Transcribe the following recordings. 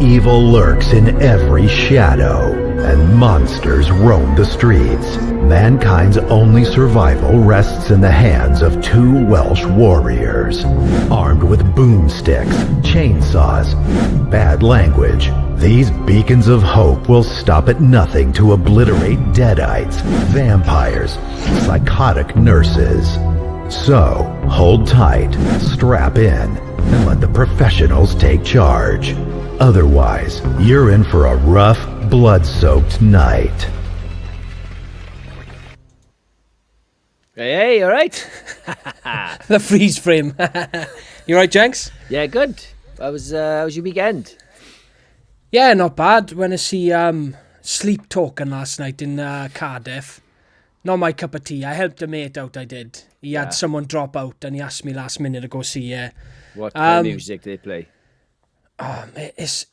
evil lurks in every shadow, and monsters roam the streets. Mankind's only survival rests in the hands of two Welsh warriors. Armed with boomsticks, chainsaws, bad language, these beacons of hope will stop at nothing to obliterate deadites, vampires, psychotic nurses. So, hold tight, strap in, and let the professionals take charge. Otherwise, you're in for a rough, blood-soaked night. Hey, all right? The freeze frame. You right, Jenks? Yeah, good. How was your weekend? Yeah, not bad. Went to see Sleep Token last night in Cardiff. Not my cup of tea. I helped a mate out, I did. He had someone drop out and he asked me last minute to go see it. What kind of music did they play? It's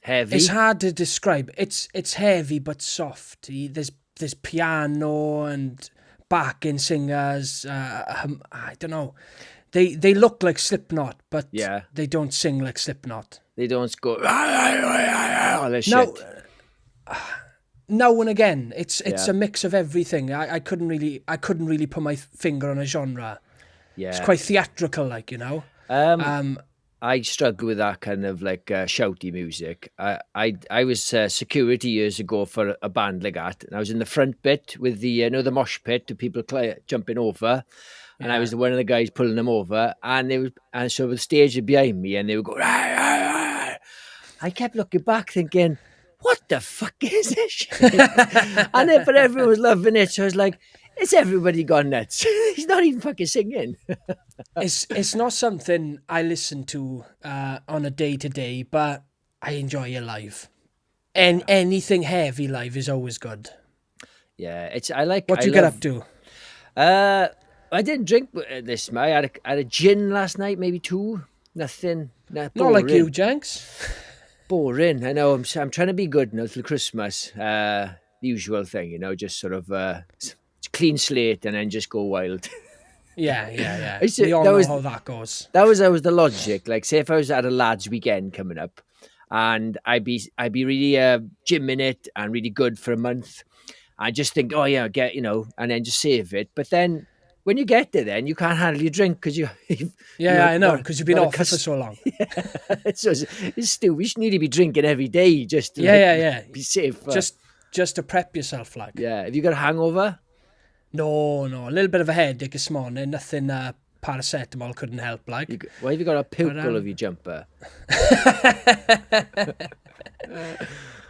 Heavy? It's hard to describe. It's heavy but soft. There's piano and backing singers. I don't know. They look like Slipknot, but they don't sing like Slipknot. They don't go all this shit. Now and again, it's a mix of everything. I couldn't really put my finger on a genre. Yeah, it's quite theatrical, like, you know. I struggle with that kind of like shouty music. I was security years ago for a band like that, and I was in the front bit with the the mosh pit, the people jumping over, and I was one of the guys pulling them over, and so the stage was behind me, and they would go. Rah, rah, rah. I kept looking back, thinking, what the fuck is this shit? But everyone was loving it, so I was like, is everybody gone nuts? He's not even fucking singing. It's not something I listen to on a day-to-day, but I enjoy it live. And anything heavy live is always good. Yeah, What do you get up to? I didn't drink this, mate. I had a gin last night, maybe two. Nothing. Not like you, Jenks. Boring. I know. I'm trying to be good now till Christmas. The usual thing, just sort of clean slate and then just go wild. Yeah. We all know how that goes. That was the logic. Like, say if I was at a lads' weekend coming up, and I'd be really gymming it and really good for a month. I just think, oh yeah, and then just save it. But then when you get there, then you can't handle your drink because I know, because you've been off for so long. It's still, we should need to be drinking every day just to be safe. Just to prep yourself, like. Yeah. Have you got a hangover? No. A little bit of a headache this morning. Nothing paracetamol couldn't help, like. Why have you got a puke all over your jumper?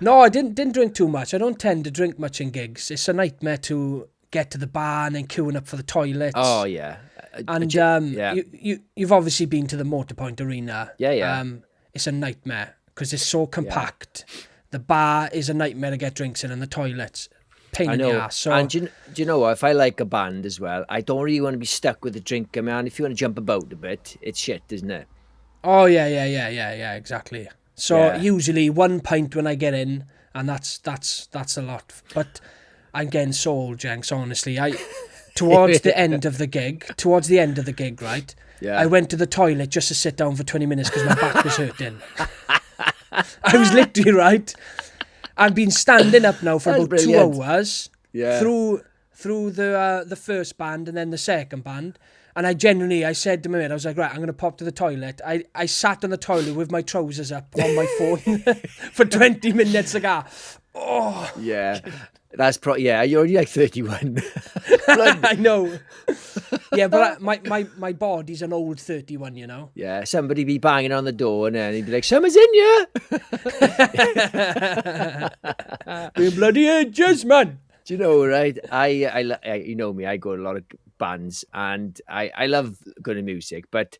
No, I didn't drink too much. I don't tend to drink much in gigs. It's a nightmare to get to the bar and then queuing up for the toilets. Oh, yeah. And you've obviously been to the Motorpoint Arena. Yeah. It's a nightmare because it's so compact. Yeah. The bar is a nightmare to get drinks in, and the toilets, pain in the ass. So, and do you know what? If I like a band as well, I don't really want to be stuck with a drink. I mean, if you want to jump about a bit, it's shit, isn't it? Oh, yeah, exactly. So usually 1 pint when I get in, and that's a lot. But I'm getting sold, Jenks, honestly. Towards the end of the gig, right? Yeah. I went to the toilet just to sit down for 20 minutes because my back was hurting. I was literally, right? I've been standing up now for about 2 hours. Yeah. Through the first band and then the second band. And I said to my mate, I was like, right, I'm going to pop to the toilet. I sat on the toilet with my trousers up on my phone for 20 minutes ago. Oh. Yeah. That's you're only like 31. I know. Yeah, but my body's an old 31, you know. Yeah, somebody be banging on the door and then he'd be like, "Someone's in here." Be bloody edges, man. Do you know, right? I you know me, I go to a lot of bands and I love good music, but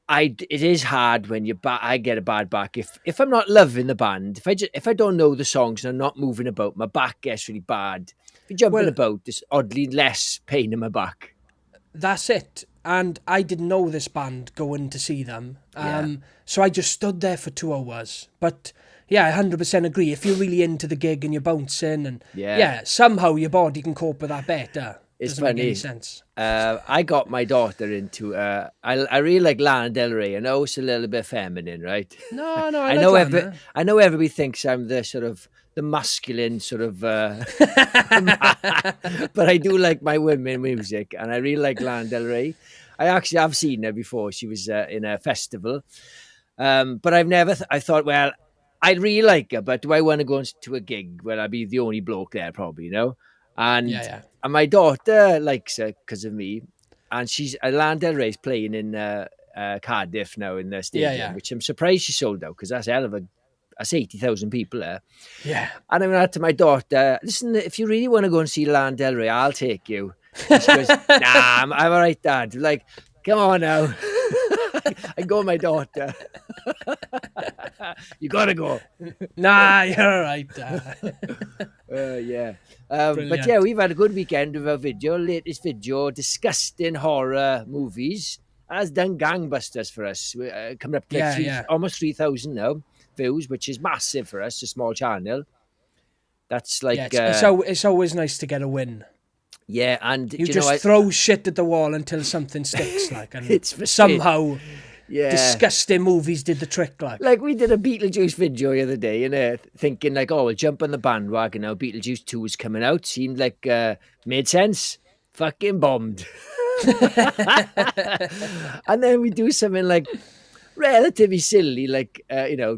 it is hard when I get a bad back if I'm not loving the band. If I don't know the songs and I'm not moving about, my back gets really bad. If you're jumping about, there's oddly less pain in my back. That's it. And I didn't know this band going to see them, so I just stood there for 2 hours. But yeah, I 100% agree. If you're really into the gig and you're bouncing and somehow your body can cope with that better. It's Doesn't make funny. any sense. I got my daughter into. I really like Lana Del Rey. I know it's a little bit feminine, right? No, I I like know Lana. I know everybody thinks I'm the sort of the masculine sort of. But I do like my women music, and I really like Lana Del Rey. I actually have seen her before. She was in a festival, but I've never. I thought, well, I really like her, but do I want to go to a gig where I'd be the only bloke there? Probably, you know. Yeah. And my daughter likes her because of me, and she's Lana Del Rey's playing in Cardiff now in the stadium, which I'm surprised she sold out because that's a hell of a. That's 80,000 people there. Yeah. And I went out to my daughter, listen, if you really want to go and see Lana Del Rey, I'll take you. And she goes, nah, I'm all right, Dad. Like, come on now. I go with my daughter. You got to go. Nah, you're all right, Dad. Yeah. But yeah, we've had a good weekend with our video. Latest video, disgusting horror movies. Has done gangbusters for us. We're coming up to almost 3,000 now. Views, which is massive for us, a small channel. That's like it's always nice to get a win. Yeah, and you just throw shit at the wall until something sticks, like, and it's somehow disgusting movies did the trick, like we did a Beetlejuice video the other day, and thinking like, oh, we'll jump on the bandwagon now. Beetlejuice 2 is coming out. Seemed like made sense. Fucking bombed. And then we do something like relatively silly, like,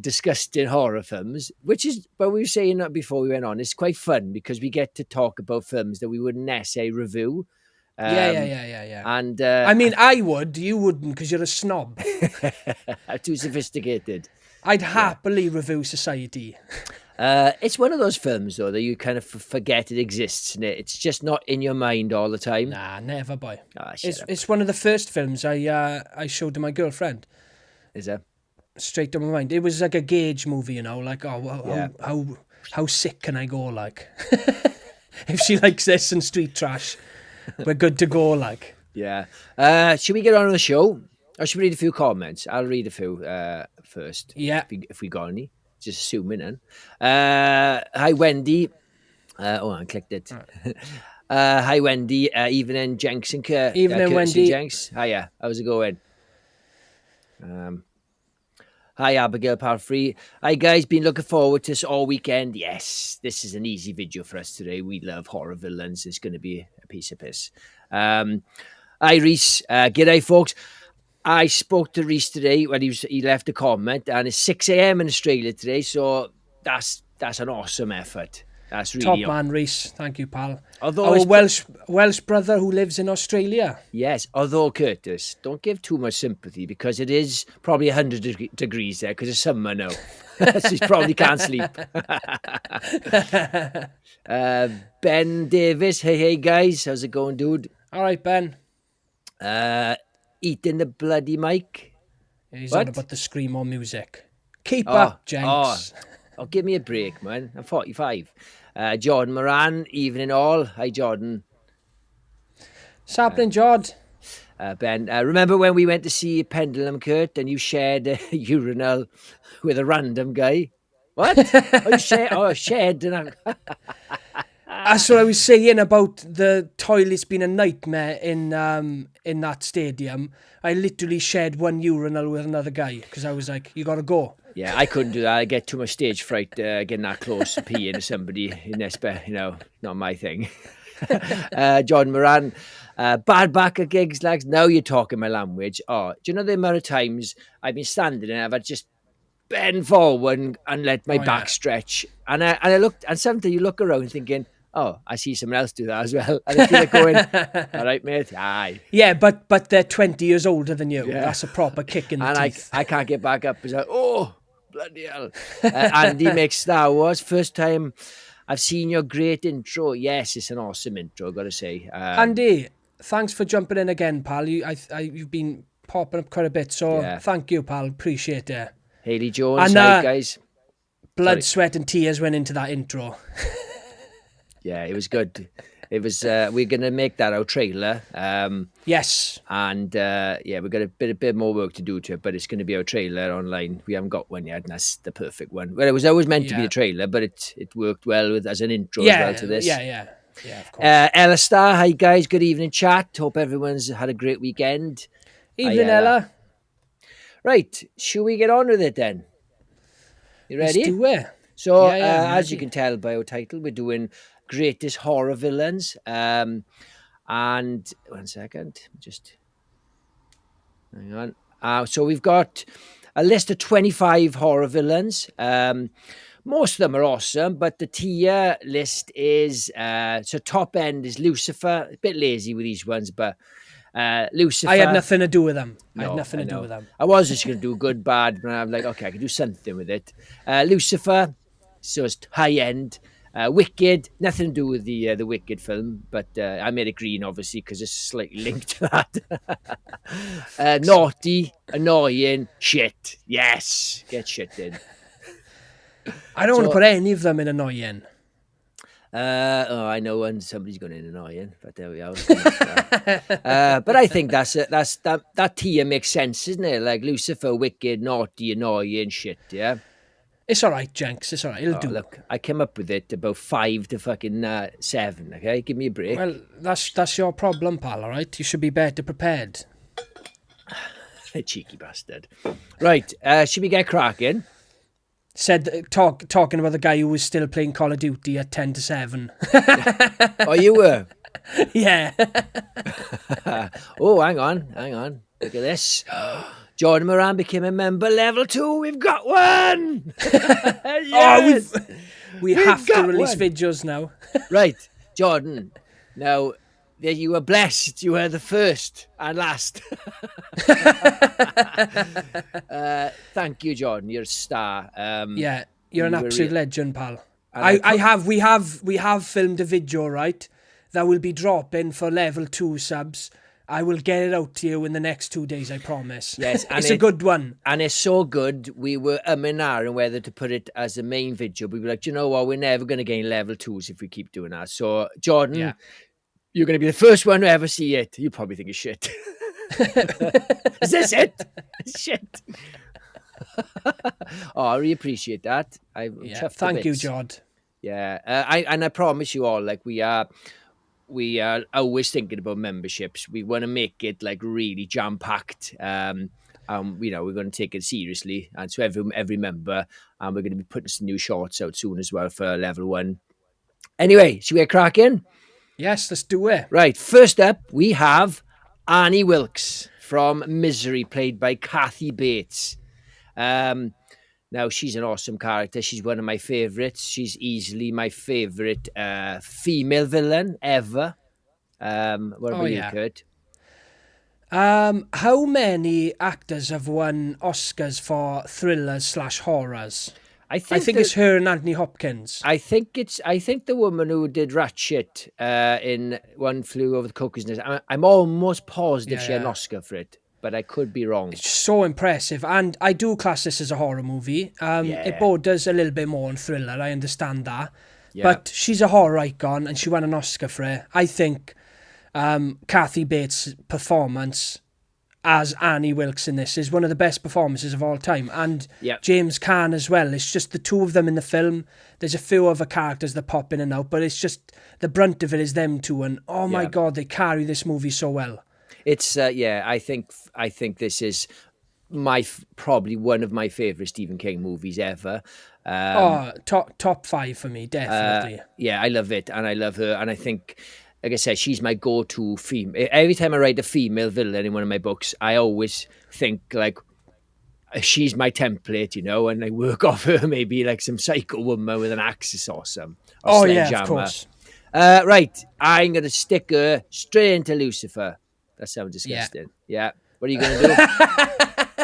disgusting horror films, which is, but we were saying that before we went on, it's quite fun because we get to talk about films that we wouldn't necessarily review. Yeah. And I mean, I would, you wouldn't because you're a snob. Too sophisticated. I'd happily review Society. It's one of those films, though, that you kind of forget it exists, and it's just not in your mind all the time. Nah, never, boy. Oh, it's one of the first films I showed to my girlfriend. Is that straight to my mind? It was like a Gage movie, you know, like, how sick can I go, like? If she likes this and street trash, we're good to go, like. Yeah. Should we get on with the show? Or should we read a few comments? I'll read a few first. Yeah. If we got any. Just assuming then. Hi, Wendy. I clicked it. Right. Hi, Wendy. Evening, Jenks and Kurt. Evening, Wendy. Jenks. Hiya. How's it going? Hi, Abigail Palfrey. Hi, guys. Been looking forward to this all weekend. Yes, this is an easy video for us today. We love horror villains. It's going to be a piece of piss. Hi, Reese. G'day, folks. I spoke to Reese today when he left a comment, and it's 6 a.m. in Australia today, so that's an awesome effort. That's really top man, Reese. Thank you, pal. Although our Welsh brother who lives in Australia. Yes, although Curtis, don't give too much sympathy because it is probably 100 degrees there because it's summer now. So he probably can't sleep. Ben Davis, hey guys, how's it going, dude? All right, Ben. Eating the bloody mic. He's on about the screamo music. Keep up, Jenks. Oh, give me a break, man. I'm 45. Jordan Moran, evening all. Hi, Jordan. What's happening, Jord? Ben, remember when we went to see Pendulum, Kurt, and you shared a urinal with a random guy? What? Shared. That's what I was saying about the toilets being a nightmare in that stadium. I literally shared one urinal with another guy because I was like, you got to go. Yeah, I couldn't do that. I get too much stage fright getting that close to peeing to somebody in this, not my thing. John Moran, bad back at gigs, lads. Now you're talking my language. Oh, do you know the amount of times I've been standing and I've just bend forward and let my back stretch. And I looked, and sometimes you look around thinking, oh, I see someone else do that as well. And I feel like going, all right, mate, aye. Yeah, but they're 20 years older than you. Yeah. That's a proper kick in the teeth. I can't get back up. It's like, oh, bloody hell. Andy makes Star Wars. First time I've seen your great intro. Yes, it's an awesome intro, I've got to say. Andy, thanks for jumping in again, pal. You've been popping up quite a bit, so thank you, pal. Appreciate it. Haley Jones, hi, guys. Blood, sweat and tears went into that intro. Yeah, it was good. It was. We're gonna make that our trailer. Yes. And we've got a bit more work to do to it, but it's going to be our trailer online. We haven't got one yet, and that's the perfect one. Well, it was always meant to be a trailer, but it worked well as an intro as well to this. Yeah. Yeah, of course. Ella Star, hi guys, good evening chat. Hope everyone's had a great weekend. Evening, Hi, Ella. Right, should we get on with it then? You Let's ready? do it. So, Yeah, I'm as you ready. can tell by our title, we're doing greatest horror villains. And 1 second, just hang on. So we've got a list of 25 horror villains. Most of them are awesome, but the tier list is so top end is Lucifer. A bit lazy with these ones, but Lucifer. I had nothing to do with them. I had No, nothing I to do know. with them. I was just going to do good, bad, but I'm like, okay, I can do something with it. Lucifer, so it's high end. Wicked, nothing to do with the Wicked film, but I made it green, obviously, because it's slightly linked to that. Naughty, annoying, shit. Yes, get shit in. I don't want to put any of them in annoying. I know when somebody's going to annoy you, but there we are. But I think that tier makes sense, isn't it? Like Lucifer, wicked, naughty, annoying, shit. Yeah. It's all right, Jenks. It's all right. It'll do. Look, I came up with it about 5 to fucking 7. Okay, give me a break. Well, that's your problem, pal. All right, you should be better prepared. Cheeky bastard. Right, should we get cracking? Said talking about the guy who was still playing Call of Duty at 10 to 7. Oh, you were? Yeah. Oh, hang on. Look at this. Jordan Moran became a member level 2. We've got one. Yes! Oh, we have to release videos now. Right, Jordan. Now, you were blessed. You were the first and last. Thank you, Jordan. You're a star. Yeah, you're an absolute legend, pal. We have filmed a video, right, that will be dropping for level 2 subs. I will get it out to you in the next 2 days, I promise. Yes, and it's a good one. And it's so good, we were and ahhing whether to put it as a main video. We were like, you know what, we're never going to gain level 2s if we keep doing that. So, Jordan, you're going to be the first one to ever see it. You probably think it's shit. Is this it? Shit. Oh, I really appreciate that. Thank you, Jod. Yeah, I promise you all, like we are always thinking about memberships. We want to make it like really jam packed. We're going to take it seriously, and so every member, and we're going to be putting some new shorts out soon as well for level 1. Anyway, should we get cracking? Yes, let's do it. Right, first up we have Annie Wilkes from Misery, played by Kathy Bates. Now, she's an awesome character. She's one of my favourites. She's easily my favourite female villain ever. What about you, Kurt? How many actors have won Oscars for thrillers / horrors? I think it's her and Anthony Hopkins. I think the woman who did Ratchet in One Flew Over the Cuckoo's Nest. I'm almost positive she had an Oscar for it, but I could be wrong. It's so impressive, and I do class this as a horror movie. It borders a little bit more on thriller, I understand that. Yeah. But she's a horror icon, and she won an Oscar for it. I think Kathy Bates' performance as Annie Wilkes in this is one of the best performances of all time. And James Caan as well. It's just the two of them in the film. There's a few other characters that pop in and out, but it's just the brunt of it is them two, and oh my God, they carry this movie so well. It's I think this is probably one of my favourite Stephen King movies ever. Top 5 for me, definitely. I love it, and I love her, and I think, like I said, she's my go-to female. Every time I write a female villain in one of my books, I always think like she's my template, and I work off her. Maybe like some psycho woman with an axe is awesome. Oh yeah, of course. Right, I'm gonna stick her straight into Lucifer. That sounds disgusting. Yeah. What are you going to do?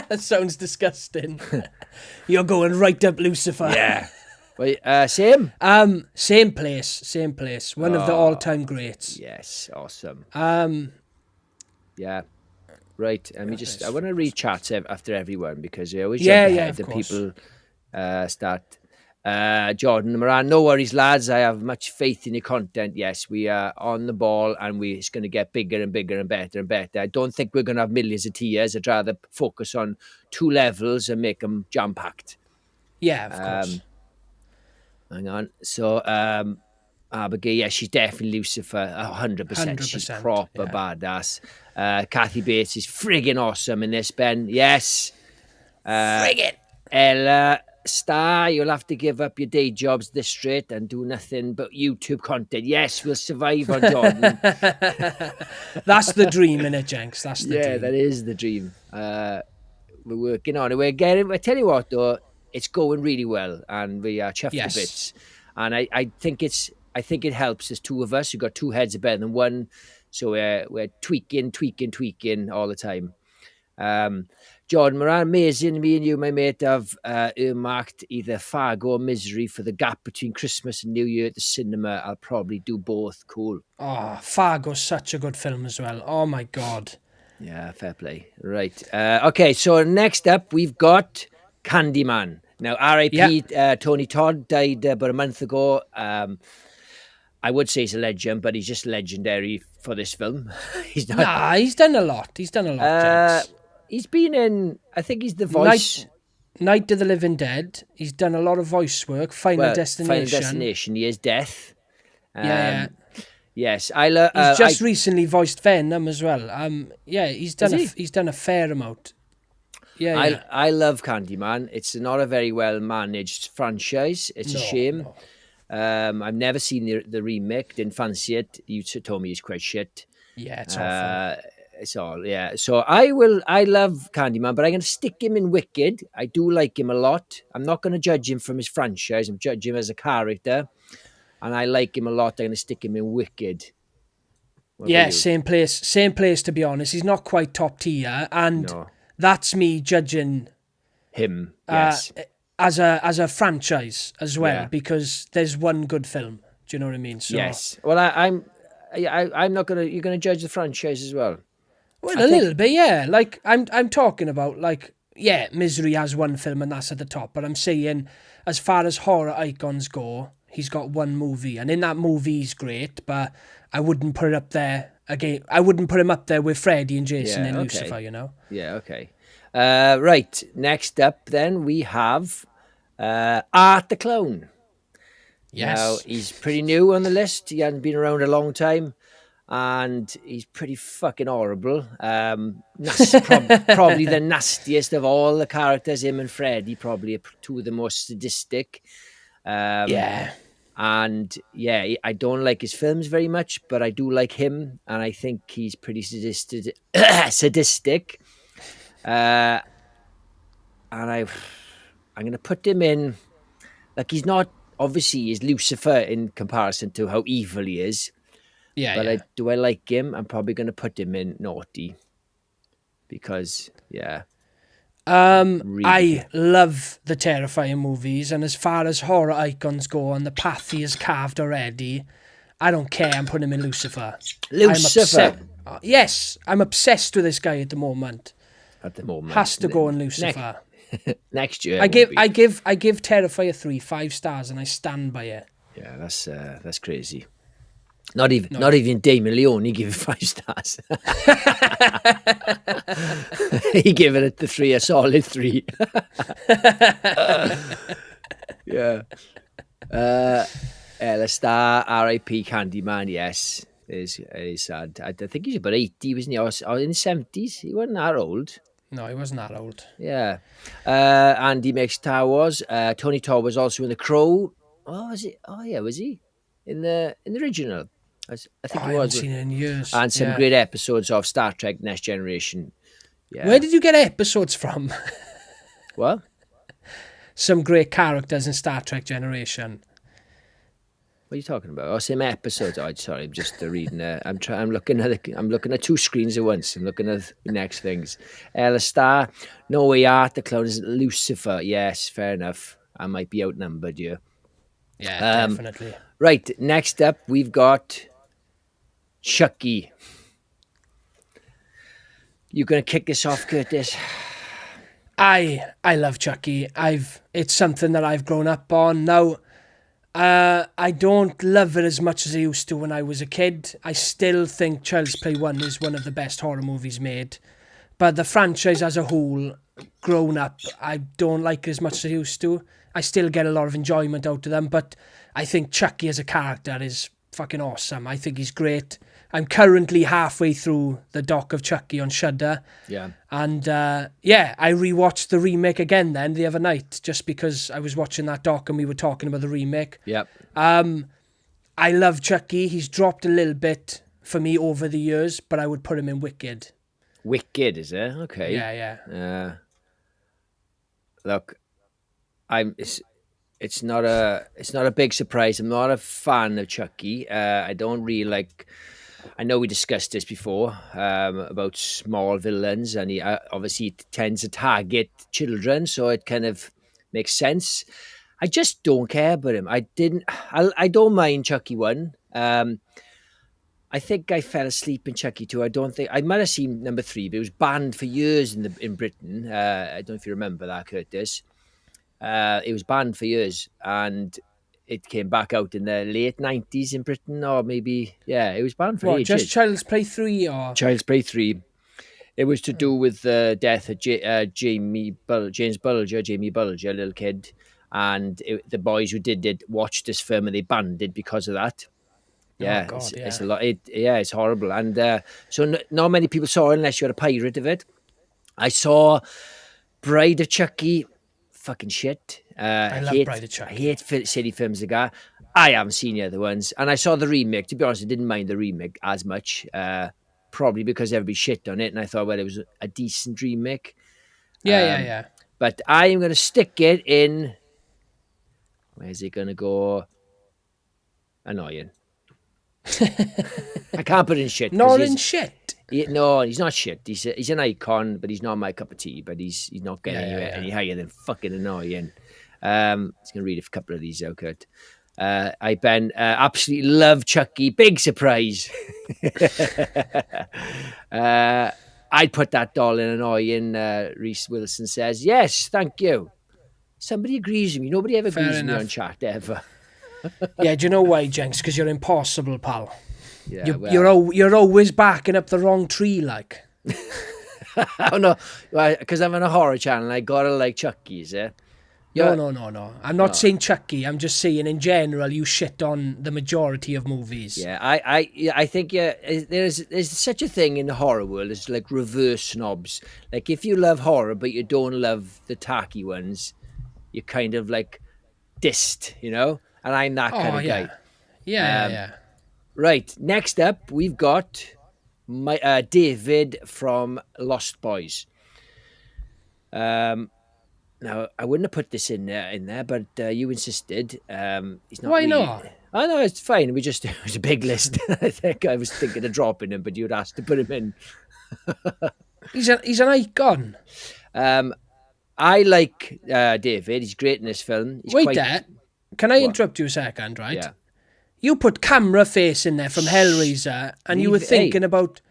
That sounds disgusting. You're going right up Lucifer. Yeah. Wait, same? Same place. One of the all-time greats. Yes, awesome. Yeah. Right. I want to read chats after everyone, because I always jump ahead and people start. Jordan Moran, no worries, lads. I have much faith in your content. Yes, we are on the ball, and it's going to get bigger and bigger and better and better. I don't think we're going to have millions of tiers. I'd rather focus on 2 levels and make them jam-packed. Yeah, of course. Hang on. So, Abigail, yeah, she's definitely Lucifer, 100%. She's 100%, proper yeah. badass. Kathy Bates is friggin' awesome in this, Ben. Yes. Friggin'. Ella Star, you'll have to give up your day jobs this straight and do nothing but YouTube content. Yes, we'll survive on Jordan. That's the dream, innit, Jenks? That's the Yeah, dream. that is the dream. We're working on it. We're getting. I tell you what, though, it's going really well, and we are chuffed Yes. to bits. And I think it helps. There's two of us. We've got two heads are better than one, so we're tweaking all the time. Jordan Moran, amazing. Me and you, my mate, have earmarked either Fargo or Misery for the gap between Christmas and New Year at the cinema. I'll probably do both. Cool. Oh, Fargo's such a good film as well. Oh my God. Yeah, fair play. Right. Okay, so next up, we've got Candyman. Now, R.I.P. Tony Todd died about a month ago. I would say he's a legend, but he's just legendary for this film. He's not. Nah, he's done a lot. Jenks. He's been in, I think he's the voice. Night of the Living Dead. He's done a lot of voice work. Final Destination. Final Destination. He is Death. Yeah. Yes, I love. He's just recently voiced Venom as well. Yeah, he's done a fair amount. Yeah. I love Candyman. It's not a very well managed franchise. It's a shame. No. I've never seen the remake. Didn't fancy it. You told me it's quite shit. Yeah, it's awful. It's all, yeah. So I love Candyman, but I'm going to stick him in Wicked. I do like him a lot. I'm not going to judge him from his franchise. I'm judging him as a character. And I like him a lot. I'm going to stick him in Wicked. Yeah, same place, to be honest. He's not quite top tier. And that's me judging him, yes. As a franchise as well, because there's one good film. Do you know what I mean? So, yes. Well, I'm not going to... You're going to judge the franchise as well? Well, a little bit, yeah. Like, I'm talking about, like, yeah, Misery has one film and that's at the top. But I'm saying, as far as horror icons go, he's got one movie. And in that movie, he's great. But I wouldn't put it up there again. I wouldn't put him up there with Freddy and Jason and Lucifer, you know? Yeah, okay. Right, next up then, we have Art the Clown. Yes. Now, he's pretty new on the list. He hasn't been around a long time. And he's pretty fucking horrible. Probably the nastiest of all the characters. Him and Freddy probably are two of the most sadistic. Yeah. And yeah, I don't like his films very much, but I do like him, and I think he's pretty sadistic. And I'm going to put him in. Like, he's not, obviously, he's Lucifer in comparison to how evil he is. Yeah, but do I like him? I'm probably going to put him in naughty because, I love the Terrifying movies, and as far as horror icons go and the path he has carved already, I don't care. I'm putting him in Lucifer. Lucifer. Yes, I'm obsessed with this guy at the moment. Has to go in Lucifer. Next year. I give Terrifier 3 5 stars, and I stand by it. Yeah, that's crazy. Not even Damien Leone gave it 5 stars. He gave it a solid 3. Yeah. Ella Star, R.I.P. Candyman, yes. It is sad. I think he's about 80, wasn't he? Or in his 70s. He wasn't that old. No, he wasn't that old. Yeah. Andy makes Star Wars. Tony Todd was also in The Crow. Oh, was it? Oh, yeah, was he? In the original? I think he was. I haven't seen it in years. And some great episodes of Star Trek Next Generation. Yeah. Where did you get episodes from? What? Some great characters in Star Trek Generation. What are you talking about? Oh, same episodes. Oh, sorry, I'm just reading. I'm looking at 2 screens at once. I'm looking at the next things. Ella Star, No Way Art the Clown is Lucifer. Yes, fair enough. I might be outnumbered here. Yeah, definitely. Right, next up we've got Chucky. You gonna kick this off, Curtis? I love Chucky. It's something that I've grown up on. Now, I don't love it as much as I used to when I was a kid. I still think Child's Play 1 is one of the best horror movies made. But the franchise as a whole, grown up, I don't like it as much as I used to. I still get a lot of enjoyment out of them, but I think Chucky as a character is fucking awesome. I think he's great. I'm currently halfway through the doc of Chucky on Shudder. Yeah. And I rewatched the remake again then the other night, just because I was watching that doc and we were talking about the remake. Yep. I love Chucky. He's dropped a little bit for me over the years, but I would put him in Wicked. Wicked, is it? Okay. Yeah. Look, it's not a big surprise. I'm not a fan of Chucky. I don't really like. I know we discussed this before about small villains, and he obviously tends to target children, so it kind of makes sense. I just don't care about him. I don't mind Chucky 1. I think I fell asleep in Chucky 2. I might have seen number 3, but it was banned for years in Britain. I don't know if you remember that, Curtis. It was banned for years, and it came back out in the late 90s in Britain, or maybe, it was banned for ages. Just Child's Play 3? Or Child's Play 3. It was to do with the death of James Bulger, Jamie Bulger, a little kid, and the boys who did it watched this film and they banned it because of that. Yeah, God, it's a lot. It's horrible, and so not many people saw it unless you had a pirate of it. I saw Bride of Chucky. Fucking shit. I love Bride of Chucky. I hate silly films like that. I haven't seen the other ones, and I saw the remake. To be honest, I didn't mind the remake as much. Probably because everybody shit on it, and I thought, well, it was a decent remake. Yeah. But I am going to stick it in. Where's it going to go? Annoying. I can't put in shit. Not in shit. No, he's not shit. He's an icon, but he's not my cup of tea. But he's not getting any higher than fucking annoying. I'm just going to read a couple of these out, Kurt. Ben absolutely love Chucky. Big surprise. I'd put that doll in annoying. Reese Wilson says, yes, thank you. Somebody agrees with me. Nobody ever agrees with me on chat, ever. Yeah, do you know why, Jenks? Because you're impossible, pal. Yeah, you're always backing up the wrong tree, like. Oh, no. Because I'm on a horror channel, I gotta like Chucky, is it? No. I'm not saying Chucky. I'm just saying in general, you shit on the majority of movies. Yeah, I think there's such a thing in the horror world as like reverse snobs. Like if you love horror but you don't love the tacky ones, you're kind of like dissed, you know. And I'm that kind of guy. Yeah. Right. Next up, we've got David from Lost Boys. Now, I wouldn't have put this in there, but you insisted. He's not. Why not? I know it's fine. It was a big list. I think I was thinking of dropping him, but you'd asked to put him in. He's an icon. I like David. He's great in this film. Can I interrupt you a second, right? Yeah. You put camera face in there from Hellraiser, and you were thinking about...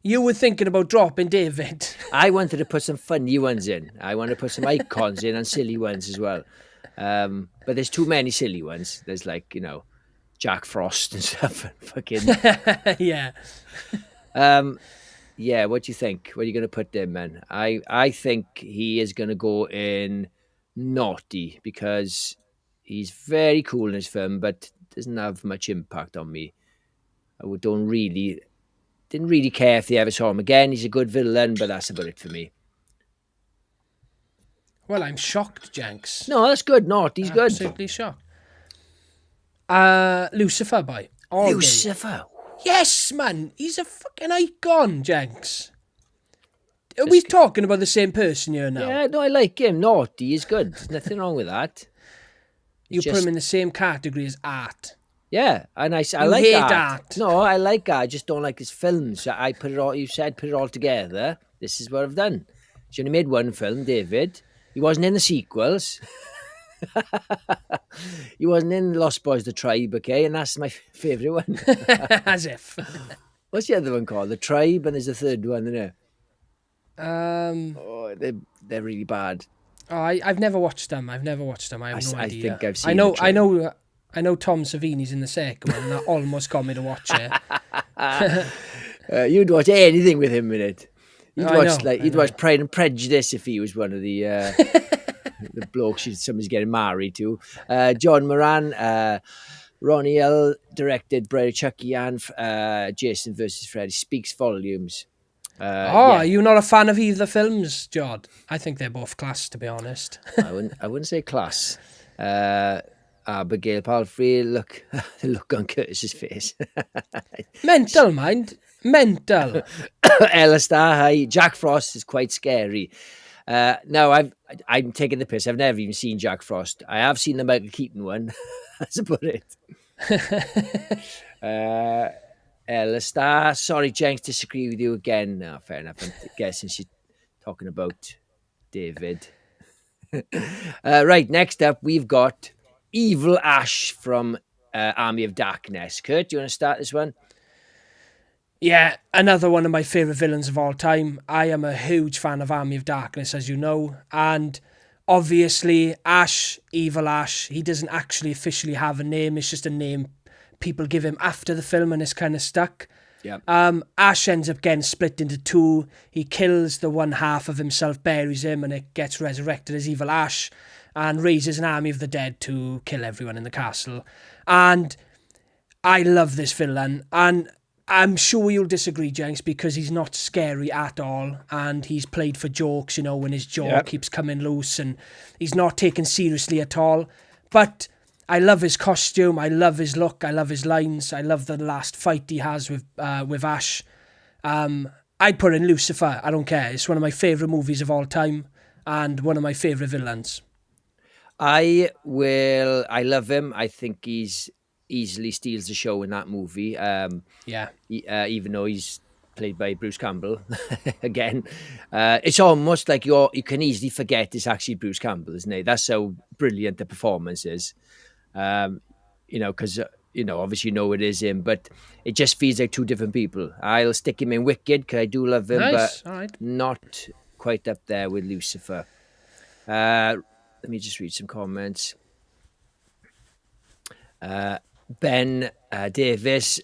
you were thinking about dropping David. I wanted to put some funny ones in. I want to put some icons in and silly ones as well. But there's too many silly ones. There's like, Jack Frost and stuff. And fucking... Yeah. Yeah, what do you think? What are you going to put there, man? I think he is going to go in naughty because he's very cool in his film, but doesn't have much impact on me. Didn't really care if they ever saw him again. He's a good villain, but that's about it for me. Well, I'm shocked, Jenks. No, that's good. Naughty's good. Absolutely shocked. Lucifer, boy. Lucifer. Yes, man. He's a fucking icon, Jenks. Are we talking about the same person here now? Yeah, no, I like him. Naughty is good. There's nothing wrong with that. You put him in the same category as art. Yeah, and I like art. No, I like art. I just don't like his films. I put it all. You said put it all together. This is what I've done. She only made one film, David. He wasn't in the sequels. He wasn't in Lost Boys: The Tribe, okay, and that's my favourite one. As if. What's the other one called? The Tribe, and there's a third one, isn't there? They're really bad. Oh, I've never watched them. I have no idea. I think I've seen. I know Tom Savini's in the second one, and that almost got me to watch it. You'd watch anything with him in it. He'd watch Pride and Prejudice if he was one of the the blokes somebody's getting married to. John Moran, Ronnie L directed Bride of Chucky and Jason versus Freddy. Speaks volumes. Are you not a fan of either films, Jod? I think they're both class, to be honest. I wouldn't say class. Abigail Palfrey, look on Curtis's face. Mental, mind. Mental. Ella Starr, Jack Frost is quite scary. No, I'm taking the piss. I've never even seen Jack Frost. I have seen the Michael Keaton one. That's about it. Ella Starr, sorry, Jenks, disagree with you again. No, fair enough. I'm guessing she's talking about David. Right, next up, we've got Evil Ash from Army of Darkness. Kurt, do you want to start this one? Yeah, another one of my favourite villains of all time. I am a huge fan of Army of Darkness, as you know. And obviously, Ash, Evil Ash, he doesn't actually officially have a name. It's just a name people give him after the film, and it's kind of stuck. Yeah. Ash ends up getting split into two. He kills the one half of himself, buries him, and it gets resurrected as Evil Ash and raises an army of the dead to kill everyone in the castle. And I love this villain. And I'm sure you'll disagree, Jenks, because he's not scary at all, and he's played for jokes, when his jaw keeps coming loose, and he's not taken seriously at all. But I love his costume, I love his look, I love his lines, I love the last fight he has with Ash. I'd put in Lucifer, I don't care. It's one of my favourite movies of all time, and one of my favourite villains. I love him. I think he's easily steals the show in that movie. Even though he's played by Bruce Campbell again, it's almost like you can easily forget it's actually Bruce Campbell, isn't it? That's how brilliant the performance is. Because obviously it is him, but it just feels like two different people. I'll stick him in Wicked because I do love him, nice. But all right. Not quite up there with Lucifer. Let me just read some comments. Ben Davies,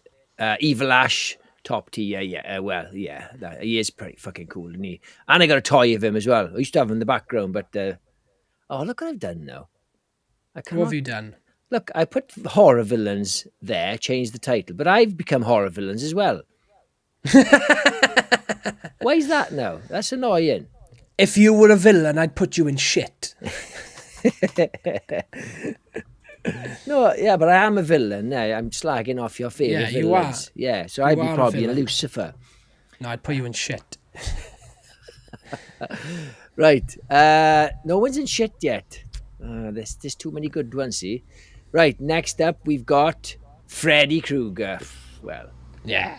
Evil Ash, top tier. He is pretty fucking cool, isn't he? And I got a toy of him as well. I used to have him in the background, but look what I've done now. What have you done? Look, I put horror villains there, changed the title, but I've become horror villains as well. Why is that now? That's annoying. If you were a villain, I'd put you in shit. No, yeah, but I am a villain. I'm slagging off your favourite villains. You are. Yeah, so I'd be probably in Lucifer. No, I'd put you in shit. Right. No one's in shit yet. There's too many good ones, see? Right, next up, we've got Freddy Krueger. Well, yeah.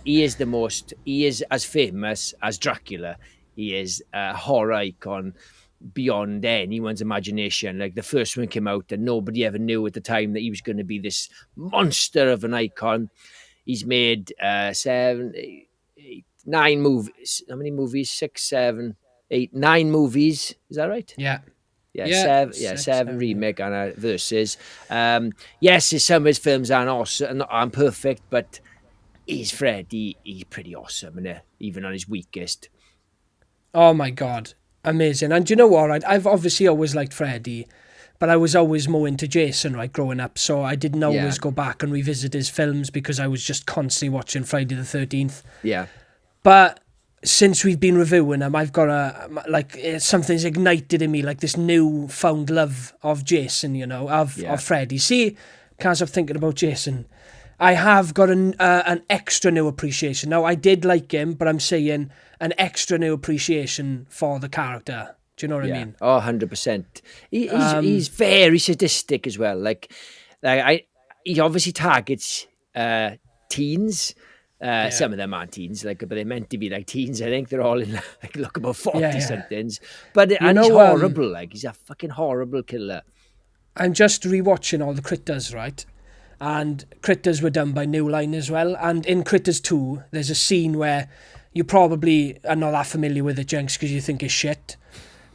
He is as famous as Dracula. He is a horror icon beyond anyone's imagination. Like, the first one came out and nobody ever knew at the time that he was going to be this monster of an icon. He's made 7, 8, 9 movies. How many movies? 6, 7, 8, 9 movies. Is that right? Yeah. Seven remake and a versus. Yes, some of his films aren't awesome, aren't perfect, but he's Freddy. He's pretty awesome, isn't he? Even on his weakest. Oh my God. Amazing. And do you know what, right? I've obviously always liked Freddy, but I was always more into Jason, right, growing up. So I didn't always go back and revisit his films because I was just constantly watching Friday the 13th. Yeah. But since we've been reviewing them, I've got something's ignited in me, like this new found love of Jason, of Freddy. See, can't stop thinking about Jason. I have got an extra new appreciation. Now, I did like him, but I'm saying an extra new appreciation for the character. Do you know what I mean? Oh, 100%. He's very sadistic as well. He obviously targets teens. Some of them aren't teens, but they're meant to be like teens. I think they're all in look about 40-somethings. But he's horrible. He's a fucking horrible killer. I'm just rewatching all the Critters, right? And Critters were done by New Line as well. And in Critters 2, there's a scene where you probably are not that familiar with it, Jenks, because you think it's shit.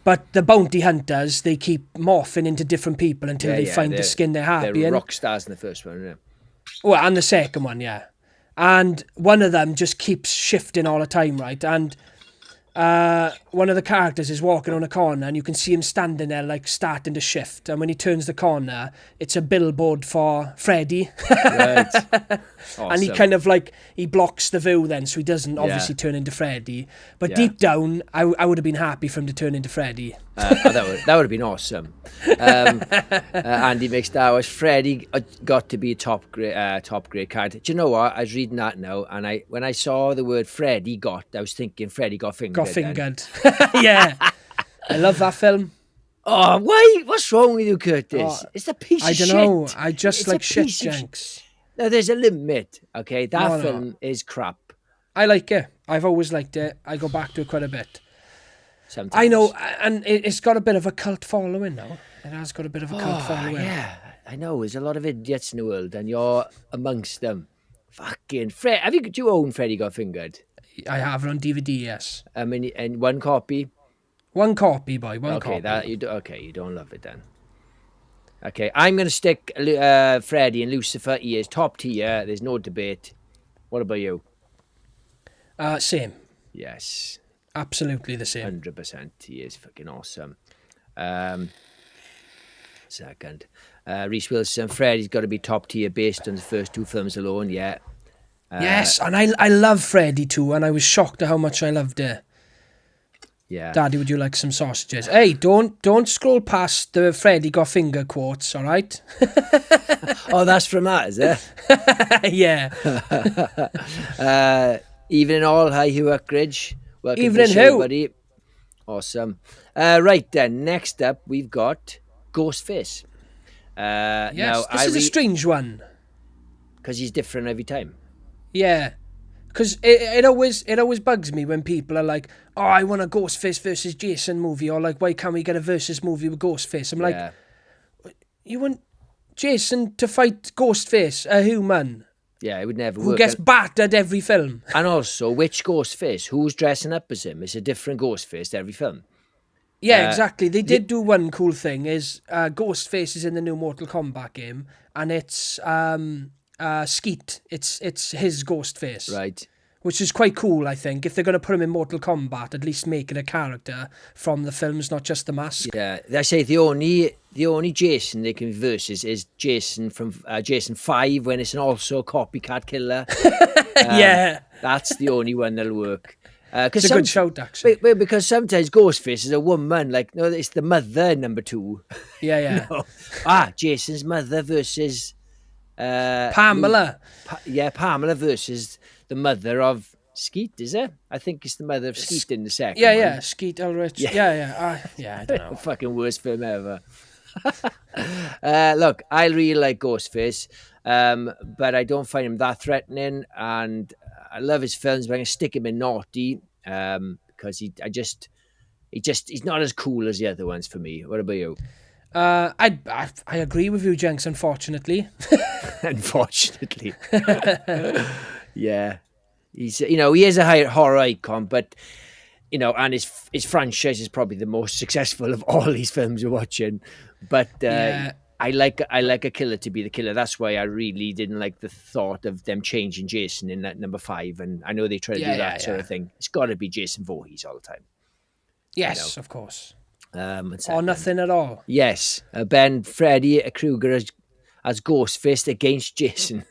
But the bounty hunters, they keep morphing into different people until they find the skin they're happy in. They're rock stars in the first one, yeah. Well, and the second one, yeah. And one of them just keeps shifting all the time, right? And one of the characters is walking on a corner and you can see him standing there like starting to shift, and when he turns the corner it's a billboard for Freddy. Right. Awesome. And he kind of like, he blocks the view then, so he doesn't obviously turn into Freddy, but deep down I would have been happy for him to turn into Freddy. That would have been awesome. Andy McStarr, Freddy got to be a top grade character. Do you know what? I was reading that now, and when I saw the word Freddy got, I was thinking Freddy got fingered. Got fingered. Yeah. I love that film. Oh, why? What's wrong with you, Curtis? It's a piece of shit. I don't know. I just like shit, Jenks. No, there's a limit, okay? That film is crap. I like it. I've always liked it. I go back to it quite a bit. Sometimes. I know, and it's got a bit of a cult following now. It has got a bit of a cult following. Yeah, I know. There's a lot of idiots in the world, and you're amongst them. Fucking Fred. Do you own Freddy Got Fingered? I have it on DVD, yes. I mean, and one copy? One copy, boy. One copy. You don't love it then. Okay, I'm going to stick Freddy and Lucifer. He is top tier. There's no debate. What about you? Same. Yes. Absolutely the same. 100%. He is fucking awesome. Second. Reese Wilson. Freddy's got to be top tier based on the first two films alone, yeah. Yes, and I love Freddy too, and I was shocked at how much I loved it. Yeah. Daddy, would you like some sausages? Hey, don't scroll past the Freddy Got Finger quotes, all right? Oh, that's from that, is it? Yeah. Evening all. Hi, Hugh Uckridge. Welcome Evening, to the show, Hugh. buddy. Awesome. Right then, next up, we've got Ghostface. Yes, now, this is a strange one. Because he's different every time. Yeah. Because it always bugs me when people are like, oh, I want a Ghostface versus Jason movie, or like, why can't we get a versus movie with Ghostface? I'm like, you want Jason to fight Ghostface, a human? Yeah, it would never work. Who gets battered every film. And also, which Ghostface? Who's dressing up as him? It's a different Ghostface every film. Yeah, exactly. They did do one cool thing, is Ghostface is in the new Mortal Kombat game, and it's Skeet. It's his Ghostface. Right. Which is quite cool, I think. If they're going to put him in Mortal Kombat, at least make it a character from the films, not just the mask. Yeah, they say the only Jason they can versus is Jason from Jason 5, when it's an also copycat killer. Yeah. That's the only one that'll work. It's a good shout, actually. Because sometimes Ghostface is a woman, like, no, it's the mother, number 2. Yeah. No. Jason's mother versus... Pamela. Pamela versus the mother of Skeet, is it? I think it's the mother of Skeet in the second one. Yeah, Skeet Ulrich. Yeah. I don't know. Fucking worst film ever. Look, I really like Ghostface, but I don't find him that threatening, and I love his films, but I'm going to stick him in naughty, because he's not as cool as the other ones for me. What about you? I agree with you, Jenks, unfortunately. Unfortunately. Yeah. He's, he is a horror icon, but, and his franchise is probably the most successful of all these films we're watching. But I like a killer to be the killer. That's why I really didn't like the thought of them changing Jason in that number 5. And I know they try to do that sort of thing. It's got to be Jason Voorhees all the time. Yes, of course. Or nothing at all. Yes, Ben Freddy Krueger as Ghostface against Jason.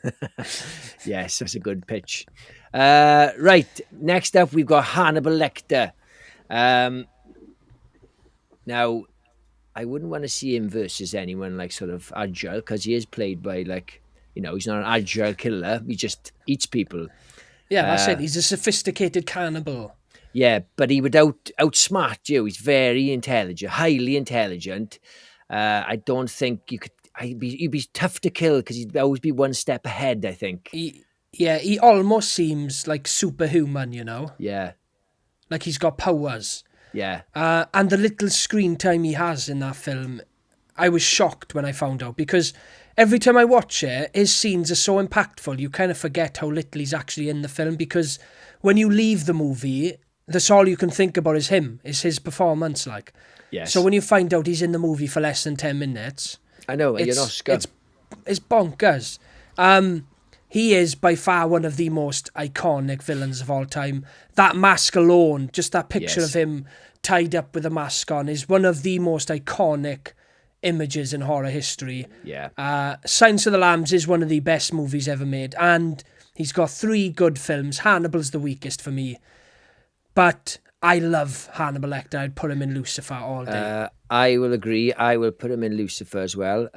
Yes, that's a good pitch. Right, next up we've got Hannibal Lecter. Now, I wouldn't want to see him versus anyone like sort of agile, because he is played by he's not an agile killer. He just eats people. Yeah, that's it. He's a sophisticated cannibal. Yeah, but he would outsmart you. He's very intelligent, highly intelligent. I don't think you could... He'd be tough to kill, because he'd always be one step ahead, I think. He almost seems like superhuman, Yeah. Like he's got powers. Yeah. And the little screen time he has in that film, I was shocked when I found out, because every time I watch it, his scenes are so impactful, you kind of forget how little he's actually in the film, because when you leave the movie... that's all you can think about is him, is his performance, like. Yes. So when you find out he's in the movie for less than 10 minutes... I know, you're an Oscar. It's bonkers. he is by far one of the most iconic villains of all time. That mask alone, just that picture of him tied up with a mask on, is one of the most iconic images in horror history. Yeah. Silence of the Lambs is one of the best movies ever made, and he's got 3 good films. Hannibal's the weakest for me, but I love Hannibal Lecter. I'd put him in Lucifer all day. I will agree. I will put him in Lucifer as well.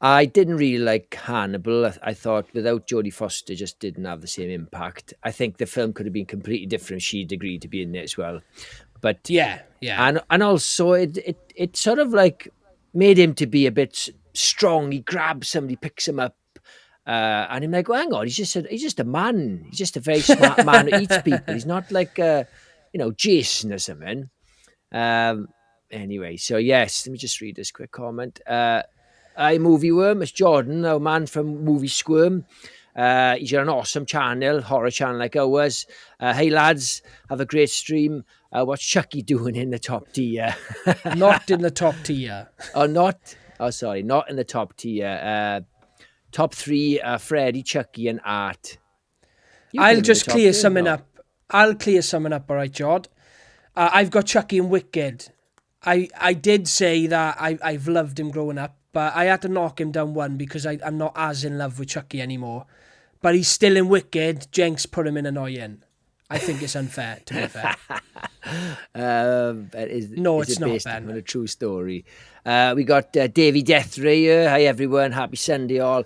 I didn't really like Hannibal. I thought without Jodie Foster just didn't have the same impact. I think the film could have been completely different if she'd agreed to be in it as well. But yeah. And also it sort of like made him to be a bit strong. He grabs somebody, picks him up, and I'm like, well, hang on, he's just a man. He's just a very smart man who eats people. He's not like Jason or something. Anyway, so yes, let me just read this quick comment. Hi, Movie Worm. It's Jordan, our man from Movie Squirm. He's got an awesome channel, horror channel like ours. Hey, lads, have a great stream. What's Chucky doing in the top tier? Not in the top tier. Oh, not? Oh, sorry, not in the top tier. Top 3, Freddy, Chucky, and Art. I'll just clear something up. I'll clear something up, all right, Jod. I've got Chucky and Wicked. I did say that I've loved him growing up, but I had to knock him down 1 because I'm not as in love with Chucky anymore. But he's still in Wicked. Jenks put him in Annoying. I think it's unfair, to be fair. It's not, based Ben. on a true story. We got Davey Deathray here. Hi, everyone. Happy Sunday, all.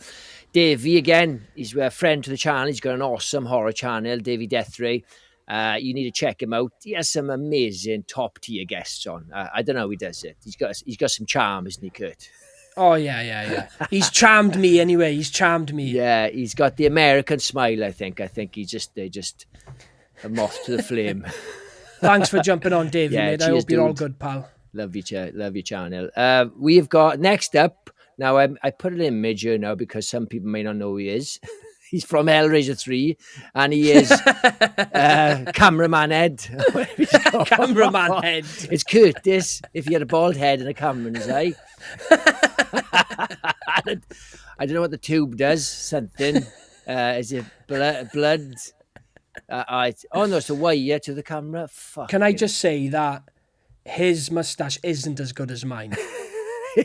Davey, again, he's a friend to the channel. He's got an awesome horror channel, Davey Deathray. You need to check him out. He has some amazing top-tier guests on. I don't know how he does it. He's got some charm, isn't he, Kurt? Oh, yeah. He's charmed me anyway. He's charmed me. Yeah, he's got the American smile, I think. I think they just a moth to the flame. Thanks for jumping on, Davey, mate. I hope you're all good, pal. Love your channel. We've got, next up, now I put an image here now because some people may not know who he is. He's from Hellraiser 3, and he is cameraman head. Cameraman head. It's Curtis, if he had a bald head and a camera in his eye. I don't know what the tube does. Something. Is it blood? No, it's a wire to the camera. Can I just say that his moustache isn't as good as mine?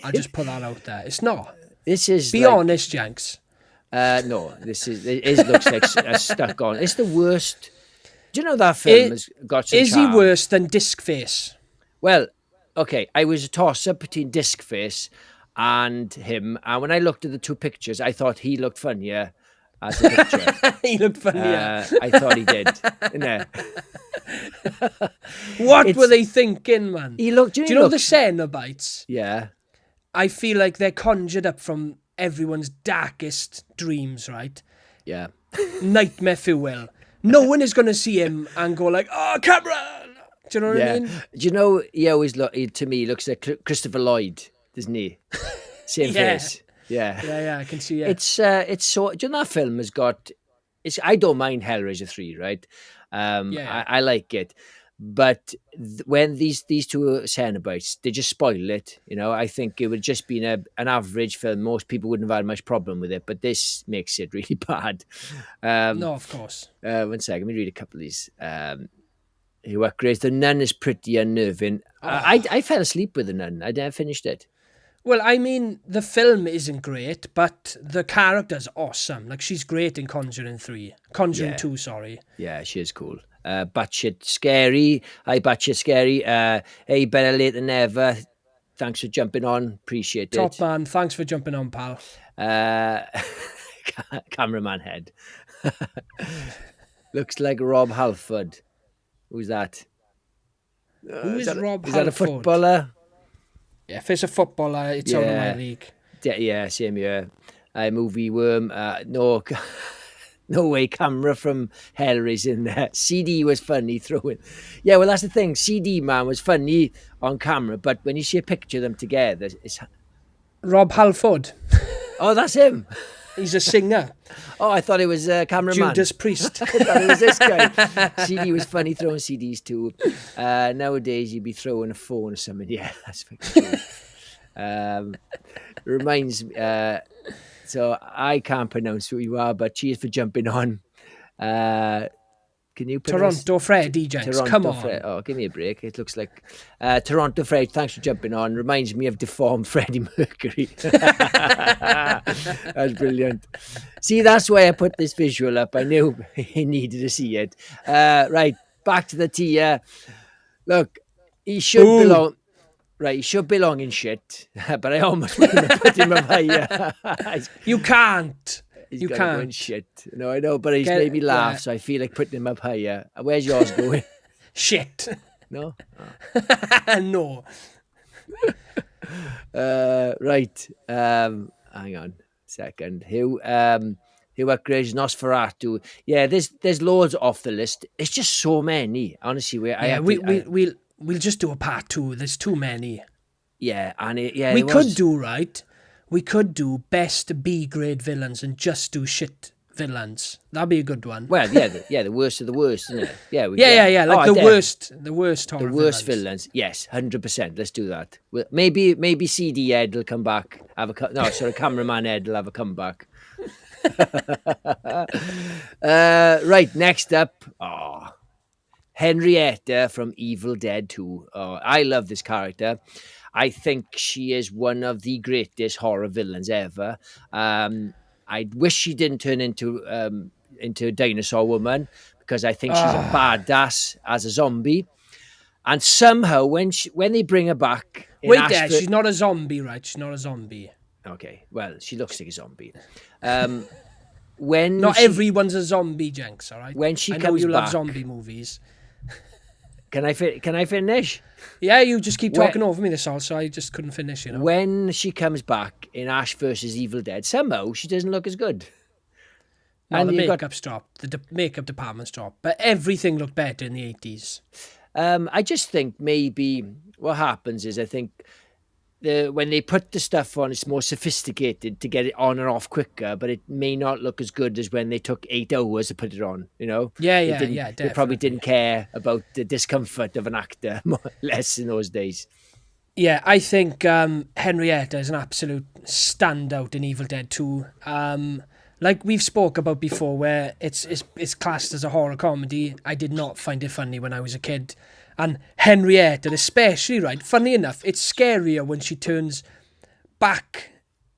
I'll just put that out there. It's not. This is. Be honest, Jenks. No, it looks like stuck on. It's the worst. Do you know that film has got some charm? He worse than Discface? Well, okay, I was a toss-up between Discface and him, and when I looked at the 2 pictures, I thought he looked funnier as a picture. He looked funnier. I thought he did. No. What were they thinking, man? He looked. Do you know the Cenobites? Yeah. I feel like they're conjured up from everyone's darkest dreams, right? Yeah. Nightmare fuel. No one is going to see him and go like, "Oh, camera!" Do you know what I mean? Do you know, he always to me looks like Christopher Lloyd, doesn't he? Same face. Yeah. I can see it. It's so. Do you know that film has got? I don't mind Hellraiser 3, right? I like it, but when these 2 Cenobites, they just spoil it. You know, I think it would just been an average film. Most people wouldn't have had much problem with it, but this makes it really bad. No, of course. 1 second, let me read a couple of these. Who upgrades? The Nun is pretty unnerving. I fell asleep with The Nun. I never finished it. Well, I mean, the film isn't great, but the character's awesome. Like, she's great in Conjuring 2, sorry. Yeah, she is cool. Batshit Scary. Hi, Batshit Scary. Hey, better late than never. Thanks for jumping on. Appreciate it. Top man. Thanks for jumping on, pal. Cameraman head. Looks like Rob Halford. Who's that? Who is Rob Halford? Is that a footballer? Yeah, if it's a footballer, it's out of my league. Yeah, same here. Movie Worm. No way camera from Hellraiser in there. CD was funny throwing. Yeah, well, that's the thing. CD man was funny on camera, but when you see a picture of them together, it's... Rob Halford. Oh, that's him. He's a singer. Oh, I thought it was a cameraman. Judas Priest. I thought it was this guy. CD was funny throwing CDs too. Nowadays, you'd be throwing a phone or something. Yeah, that's fucking true. Reminds me, So I can't pronounce who you are, but cheers for jumping on. Can you pronounce Toronto Freddy, Jenks. Come on. Oh, give me a break. It looks like Toronto Fred. Thanks for jumping on. Reminds me of deformed Freddie Mercury. That's brilliant. See, that's why I put this visual up. I knew he needed to see it. Right, back to the tier. Look, he should belong. Right, he should belong in shit, but I almost want to put him up higher. You can't. You can't. Go in shit. No, I know, but he's made me laugh, so I feel like putting him up higher. Where's yours going? Shit. No? Oh. No. Right. Hang on a second. Who upgrades Nosferatu? Yeah, there's loads off the list. It's just so many. Honestly, we'll just do a part 2. There's too many. Yeah, and we could do best B grade villains and just do shit villains. That'd be a good one. Well, the worst of the worst, isn't it? Yeah, like the worst horror villains. Yes, 100%. Let's do that. Maybe CD Ed will come back. Cameraman Ed will have a comeback. Right, next up. Henrietta from Evil Dead 2. I love this character. I think she is one of the greatest horror villains ever. I wish she didn't turn into a dinosaur woman, because I think she's a badass as a zombie. And somehow when they bring her back, she's not a zombie, right? She's not a zombie. Okay, well, she looks like a zombie. Everyone's a zombie, Jenks. All right. When she I comes know you back, love zombie movies. Can I finish? Yeah, you just keep talking over me this all, so I just couldn't finish, When she comes back in Ash versus Evil Dead, somehow she doesn't look as good. No, and the makeup's dropped. The makeup department's dropped. But everything looked better in the 80s. I just think maybe what happens is, I think when they put the stuff on, it's more sophisticated to get it on and off quicker, but it may not look as good as when they took 8 hours to put it on, Yeah, definitely. They probably didn't care about the discomfort of an actor, more or less, in those days. Yeah, I think Henrietta is an absolute standout in Evil Dead 2. Like we've spoke about before, where it's classed as a horror comedy. I did not find it funny when I was a kid. And Henrietta, especially, right? Funny enough, it's scarier when she turns back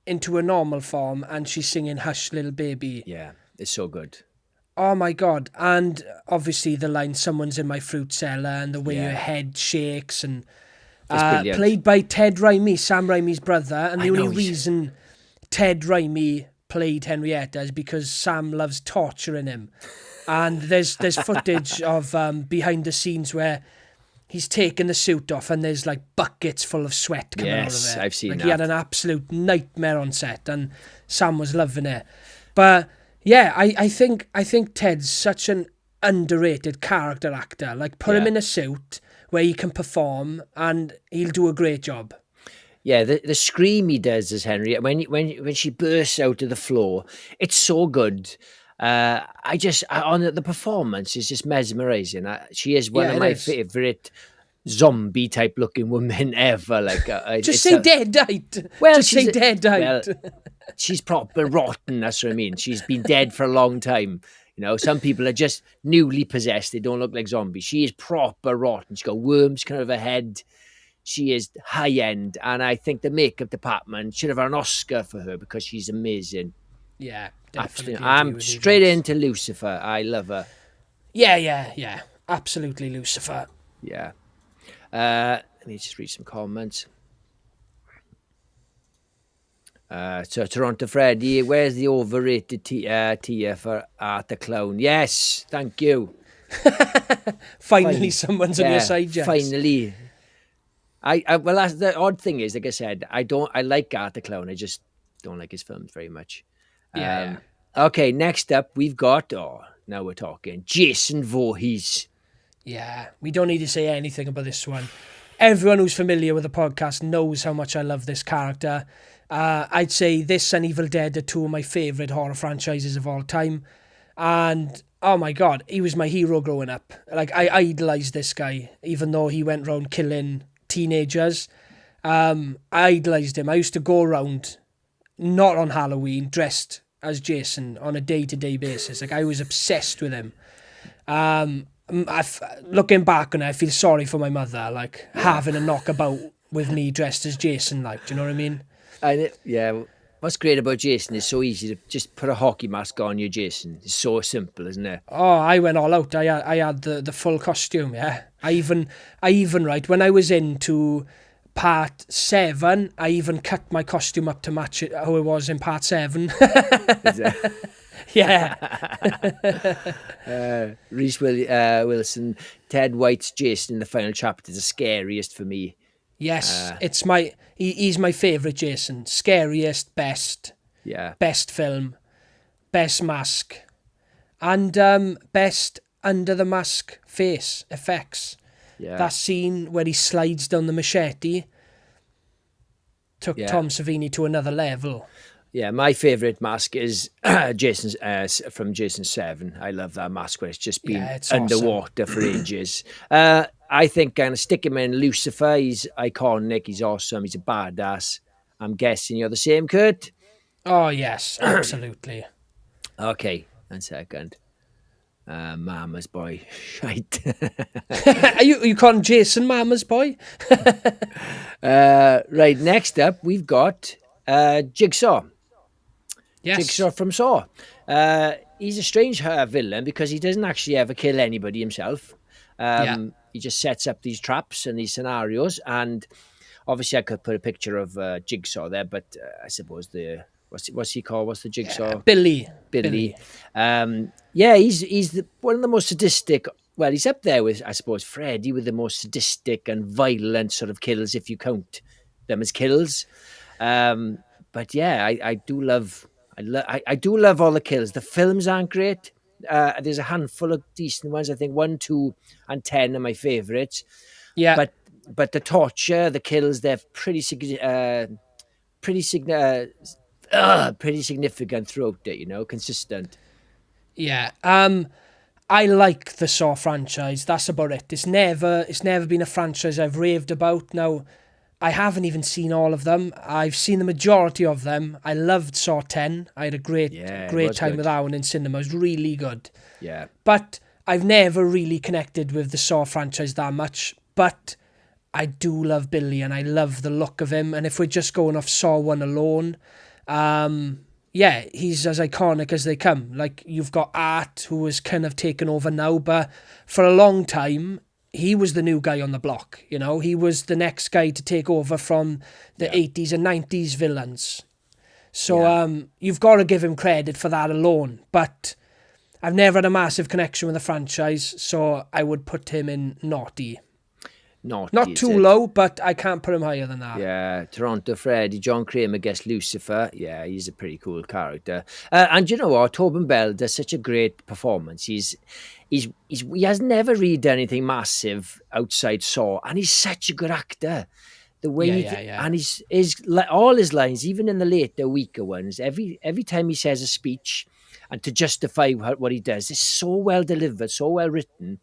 into a normal form and she's singing Hush Little Baby. Yeah, it's so good. Oh my God. And obviously the line, someone's in my fruit cellar, and the way her head shakes, and played by Ted Raimi, Sam Raimi's brother. And the only reason Ted Raimi played Henrietta is because Sam loves torturing him. And there's footage of behind the scenes where he's taken the suit off and there's like buckets full of sweat coming out of it. Yes, I've seen that. He had an absolute nightmare on set, and Sam was loving it. But yeah, I think Ted's such an underrated character actor. Like, put him in a suit where he can perform and he'll do a great job. Yeah, the scream he does as Henry, when she bursts out of the floor, it's so good. The performance is just mesmerizing. She is one of my favorite zombie type looking women ever. Like, just say deadite. Well, just say deadite. Well, she's proper rotten. That's what I mean. She's been dead for a long time. Some people are just newly possessed. They don't look like zombies. She is proper rotten. She's got worms coming out of her head. She is high end, and I think the makeup department should have an Oscar for her because she's amazing. Yeah, definitely. I'm straight into Lucifer. I love her. Yeah. Absolutely Lucifer. Yeah. Let me just read some comments. So Toronto Freddy, where's the overrated tier for Art the Clown? Yes, thank you. Finally, someone's on your side, Jess. Finally. Well, the odd thing is, like I said, I like Art the Clown. I just don't like his films very much. Yeah. Okay, next up, we've got, now we're talking, Jason Voorhees. Yeah, we don't need to say anything about this one. Everyone who's familiar with the podcast knows how much I love this character. I'd say this and Evil Dead are two of my favourite horror franchises of all time. And, oh my God, he was my hero growing up. Like, I idolised this guy, even though he went around killing teenagers. I idolised him. I used to go around not on Halloween, dressed as Jason on a day-to-day basis. Like, I was obsessed with him. Looking back on it, I feel sorry for my mother, like, having a knockabout with me dressed as Jason, like, do you know what I mean? And what's great about Jason is so easy to just put a hockey mask on you, Jason. It's so simple, isn't it? Oh, I went all out. I had the full costume, yeah. I even right, when I was into part 7, I even cut my costume up to match it how it was in part 7. Yeah. Reese Wilson, Ted White's Jason in the final chapter is the scariest for me. Yes, he's my favourite Jason. Scariest, best. Yeah. Best film, best mask, and best under the mask face effects. Yeah. That scene where he slides down the machete took Tom Savini to another level. Yeah, my favourite mask is Jason's from Jason 7. I love that mask where it's just been underwater for ages. I think I'm going to stick him in Lucifer. He's iconic. He's awesome. He's a badass. I'm guessing you're the same, Kurt? Oh, yes, absolutely. Okay, 1 second. Mama's boy. Shite. Are you calling Jason Mama's boy? Right, next up, we've got Jigsaw. Yes. Jigsaw from Saw. He's a strange villain because he doesn't actually ever kill anybody himself. He just sets up these traps and these scenarios. And obviously I could put a picture of Jigsaw there, but I suppose what's he called? What's the Jigsaw? Billy. He's one of the most sadistic. Well, he's up there with, I suppose, Freddy, with the most sadistic and violent sort of kills, if you count them as kills. But yeah, I do love all the kills. The films aren't great. There's a handful of decent ones. I think 1, 2, and 10 are my favourites. Yeah. But the torture, the kills, they're pretty significant throughout it. Consistent. Yeah. I like the Saw franchise. That's about it. It's never been a franchise I've raved about. Now, I haven't even seen all of them. I've seen the majority of them. I loved Saw 10. I had a great time with that one in cinema. It was really good. Yeah. But I've never really connected with the Saw franchise that much. But I do love Billy and I love the look of him. And if we're just going off Saw 1 alone, he's as iconic as they come. Like, you've got Art, who has kind of taken over now, but for a long time, he was the new guy on the block. He was the next guy to take over from the 80s and 90s villains. So you've got to give him credit for that alone. But I've never had a massive connection with the franchise, so I would put him in naughty. Not too low, but I can't put him higher than that. Yeah, Toronto Freddy, John Kramer gets Lucifer. Yeah, he's a pretty cool character. And you know what? Tobin Bell does such a great performance. He has never really done anything massive outside Saw, and he's such a good actor. The way and his all his lines, even in the later, weaker ones, every time he says a speech, and to justify what he does, is so well delivered, so well written.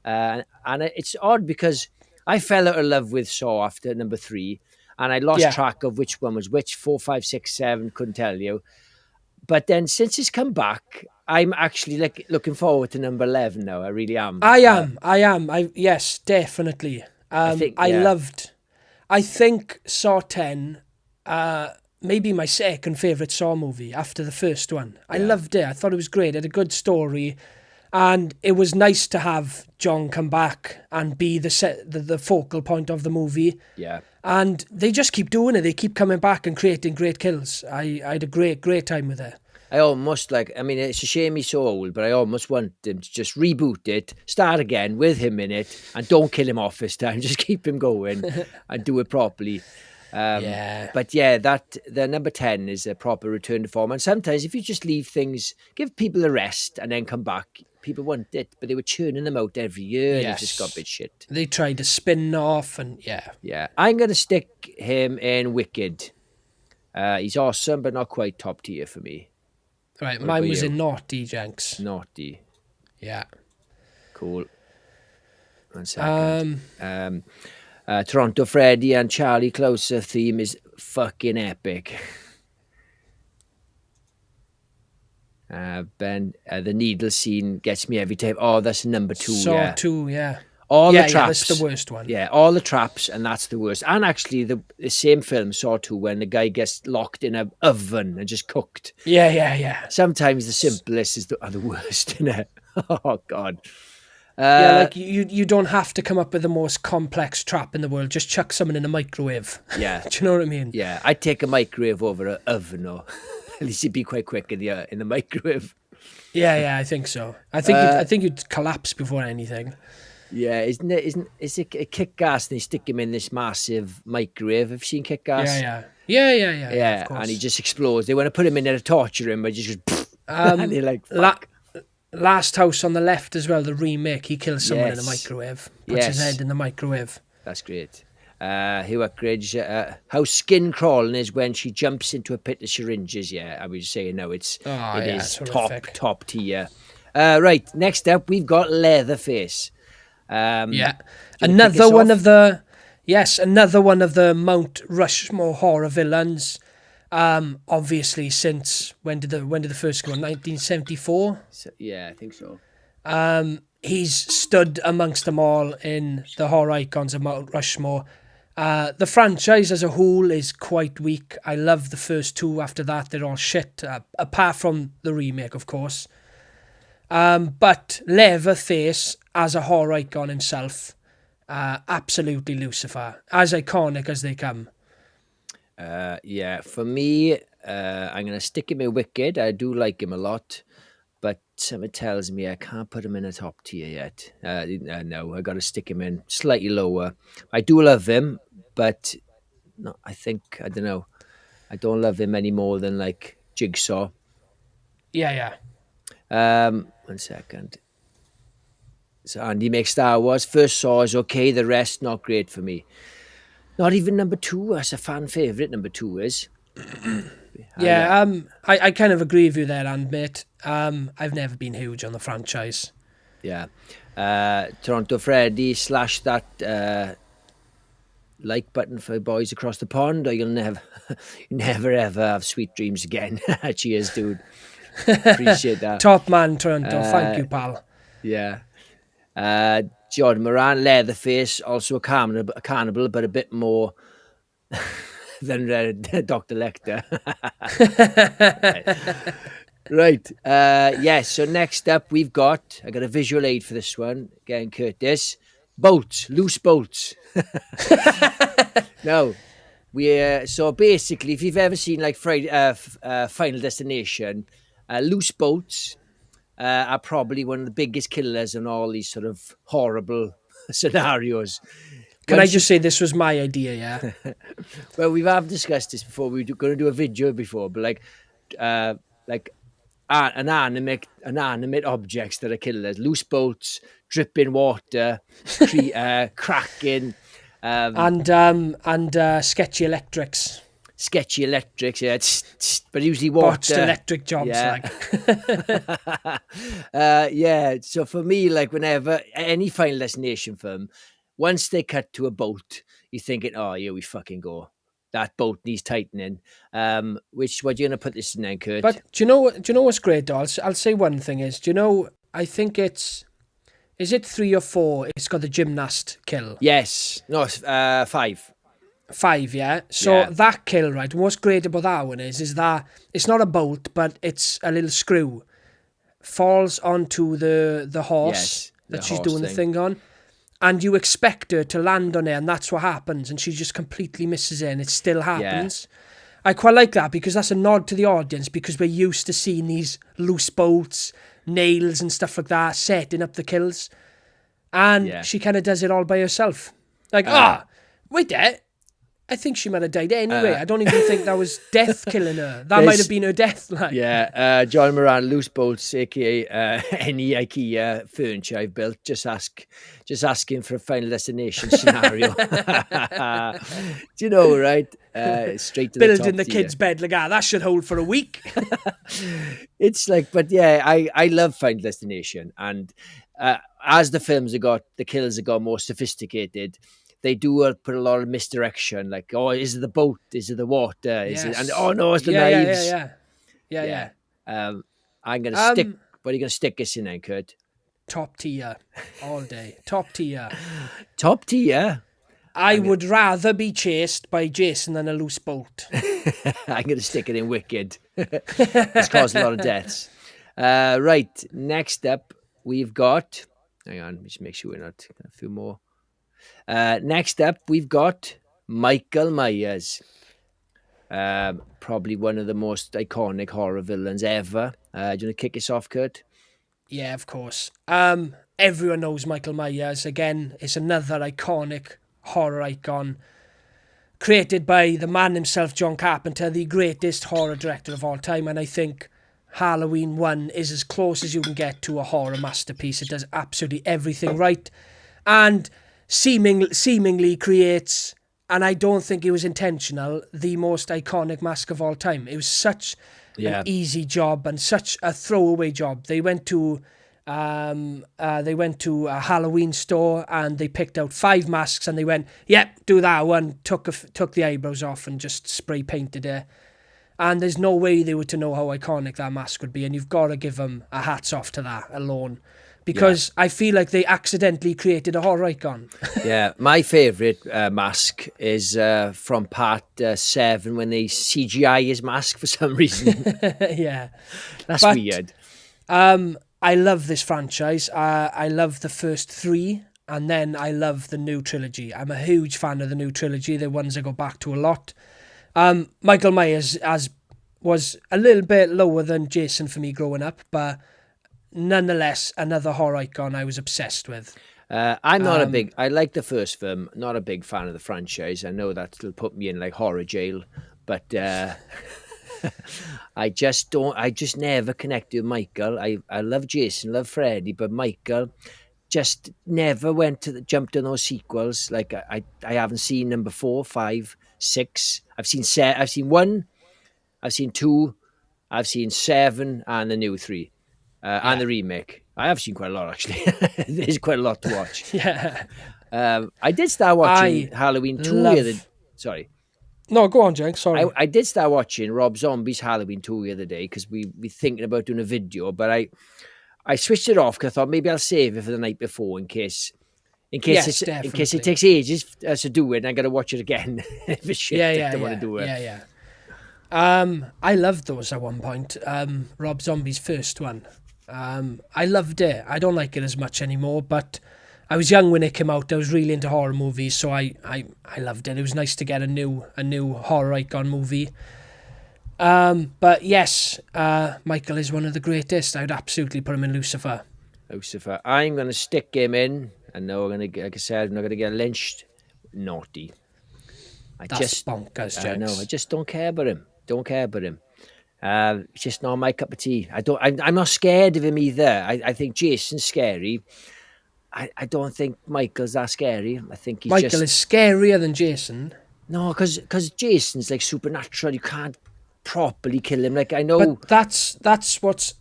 And it's odd because I fell out of love with Saw after number 3, and I lost track of which one was which. 4, 5, 6, 7, couldn't tell you. But then since it's come back, I'm actually looking forward to number 11 now. I really am. I am. Yes, definitely. I think Saw 10, maybe my second favourite Saw movie after the first one. I loved it. I thought it was great. It had a good story. And it was nice to have John come back and be the focal point of the movie. Yeah. And they just keep doing it. They keep coming back and creating great kills. I had a great time with it. I almost it's a shame he's so old, but I almost want them to just reboot it, start again with him in it, and don't kill him off this time. Just keep him going and do it properly. But the number 10 is a proper return to form. And sometimes if you just leave things, give people a rest and then come back, people want it, but they were churning them out every year and it just got a bit shit. They tried to spin off and Yeah. I'm going to stick him in Wicked. He's awesome, but not quite top tier for me. Right, mine was in Naughty, Jenks. Naughty. Yeah. Cool. 1 second. Toronto Freddy and Charlie Closer theme is fucking epic. Ben, the needle scene gets me every time. Oh, that's number 2. Saw 2, yeah. All the Yeah, traps. that's the worst one. Yeah, all the traps, and that's the worst. And actually, the same film, Saw 2, when the guy gets locked in an oven and just cooked. Yeah. Sometimes the simplest are the worst, innit? Oh, God. Yeah, like you don't have to come up with the most complex trap in the world. Just chuck someone in a microwave. Yeah. Do you know what I mean? Yeah, I'd take a microwave over an oven, or at least it'd be quite quick in the microwave. Yeah, I think so. I think you'd collapse before anything. Yeah, is it a Kick-Ass? And they stick him in this massive microwave. Have you seen Kick-Ass? Yeah. Of course. And he just explodes. They want to put him in there to torture him, but just goes, and they're like, fuck. Last House on the Left as well, the remake. He kills someone in a microwave. Puts his head in the microwave. That's great. Hugh Upgradge, how skin crawling is when she jumps into a pit of syringes. Yeah, I was saying no, it is top tier. Right, next up we've got Leatherface. Another one of the Mount Rushmore horror villains. Obviously, since when did the first come on? 1974. Yeah, I think so. He's stood amongst them all in the horror icons of Mount Rushmore. The franchise as a whole is quite weak. I love the first 2. After that, they're all shit. Apart from the remake, of course. But Leatherface as a horror icon himself, absolutely Lucifer, as iconic as they come. Yeah, for me, I'm going to stick him in Wicked. I do like him a lot, but something tells me I can't put him in a top tier yet. No, I got to stick him in slightly lower. I do love him, but no, I don't know. I don't love him any more than like Jigsaw. Yeah. 1 second. So Andy makes Star Wars. First Saw is okay. The rest not great for me. Not even number 2. That's a fan favourite. Number 2 is. I kind of agree with you there, and mate. I've never been huge on the franchise. Yeah. Toronto Freddy / that like button for boys across the pond, or you'll never ever have sweet dreams again. Cheers, dude. Appreciate that. Top man, Toronto. Thank you, pal. Yeah. Jordan Moran, Leatherface, also a cannibal, but a bit more than Dr. Lecter. Right. So next up we've got, I got a visual aid for this one, again, Curtis. Bolts, loose bolts. No. So basically, if you've ever seen like Final Destination, loose bolts are probably one of the biggest killers in all these sort of horrible scenarios. Can I just say this was my idea, yeah? Well, have discussed this before. We were going to do a video before, but inanimate objects that are killers, loose bolts, dripping water, cracking, and sketchy electrics. Sketchy electrics, yeah, but usually water. Botched electric jobs, yeah. So for me, like whenever any Final Destination film, once they cut to a boat, you're thinking, oh, here we fucking go. That boat needs tightening. What are you going to put this in then, Kurt? But do you know what's great, though? I'll say one thing is, I think is it 3 or 4? It's got the gymnast kill. Yes. No, 5. 5, yeah. So that kill, right? What's great about that one is that it's not a bolt, but it's a little screw. Falls onto the horse that she's doing the thing on. And you expect her to land on it, and that's what happens. And she just completely misses it, and it still happens. Yeah. I quite like that, because that's a nod to the audience, because we're used to seeing these loose bolts, nails and stuff like that, setting up the kills. And she kind of does it all by herself. Like, wait there. I think she might have died anyway. I don't even think that was death killing her. That might have been her death. Yeah, John Moran, loose bolts, aka any IKEA furniture I've built. Just asking for a Final Destination scenario. Do you know, right? Straight to building the kid's bed like that should hold for a week. It's like, but yeah, I love Final Destination, and as the kills have got more sophisticated. They do put a lot of misdirection, like, oh, is it the boat? Is it the water? Is it? And oh no, it's the knives. Yeah. I'm going to stick... What are you going to stick us in then, Kurt? Top tier. All day. Top tier. Top tier? I would rather be chased by Jason than a loose bolt. I'm going to stick it in Wicked. It's caused a lot of deaths. Right, next up, we've got... Hang on, just make sure we're not... A few more. Next up, we've got Michael Myers. Probably one of the most iconic horror villains ever. Do you want to kick us off, Kurt? Yeah, of course. Everyone knows Michael Myers. Again, it's another iconic horror icon created by the man himself, John Carpenter, the greatest horror director of all time. And I think Halloween 1 is as close as you can get to a horror masterpiece. It does absolutely everything right. And seemingly creates, and I don't think it was intentional, the most iconic mask of all time. It was such an easy job and such a throwaway job. They went to a Halloween store and they picked out 5 masks and they went, yep, do that one, took the eyebrows off and just spray painted it. And there's no way they were to know how iconic that mask would be, and you've got to give them a hats off to that alone. Because I feel like they accidentally created a horror icon. Yeah, my favourite mask is from part 7 when they CGI his mask for some reason. Yeah. That's weird. I love this franchise. I love the first 3, and then I love the new trilogy. I'm a huge fan of the new trilogy. They're ones I go back to a lot. Michael Myers was a little bit lower than Jason for me growing up, but nonetheless, another horror icon I was obsessed with. I'm not a big... I like the first film. Not a big fan of the franchise. I know that'll put me in like horror jail, but I just never connected with Michael. I love Jason, love Freddy, but Michael just never jumped on those sequels. Like I haven't seen number 4, 5, 6. I've seen 1, I've seen 2, I've seen 7, and the new 3. And the remake. I have seen quite a lot, actually. There's quite a lot to watch. Yeah. I did start watching Halloween 2 Sorry. No, go on, Jenks. Sorry. I did start watching Rob Zombie's Halloween 2 the other day because we were thinking about doing a video, but I switched it off because I thought maybe I'll save it for the night before in case it takes ages to do it and I got to watch it again. If it's shit, I don't want to do it. Yeah. I loved those at one point. Rob Zombie's first one. I loved it. I don't like it as much anymore, but I was young when it came out. I was really into horror movies, so I loved it. It was nice to get a new horror icon movie. But yes, Michael is one of the greatest. I'd absolutely put him in Lucifer. I'm going to stick him in. I know I'm going to, like I said, I'm not going to get lynched. Naughty. That's bonkers, Jax. I know. I just don't care about him. It's just not my cup of tea. I'm not scared of him either. I think Jason's scary. I don't think Michael's that scary. I think Michael is scarier than Jason. No, because Jason's like supernatural. You can't properly kill him. Like I know, but that's what's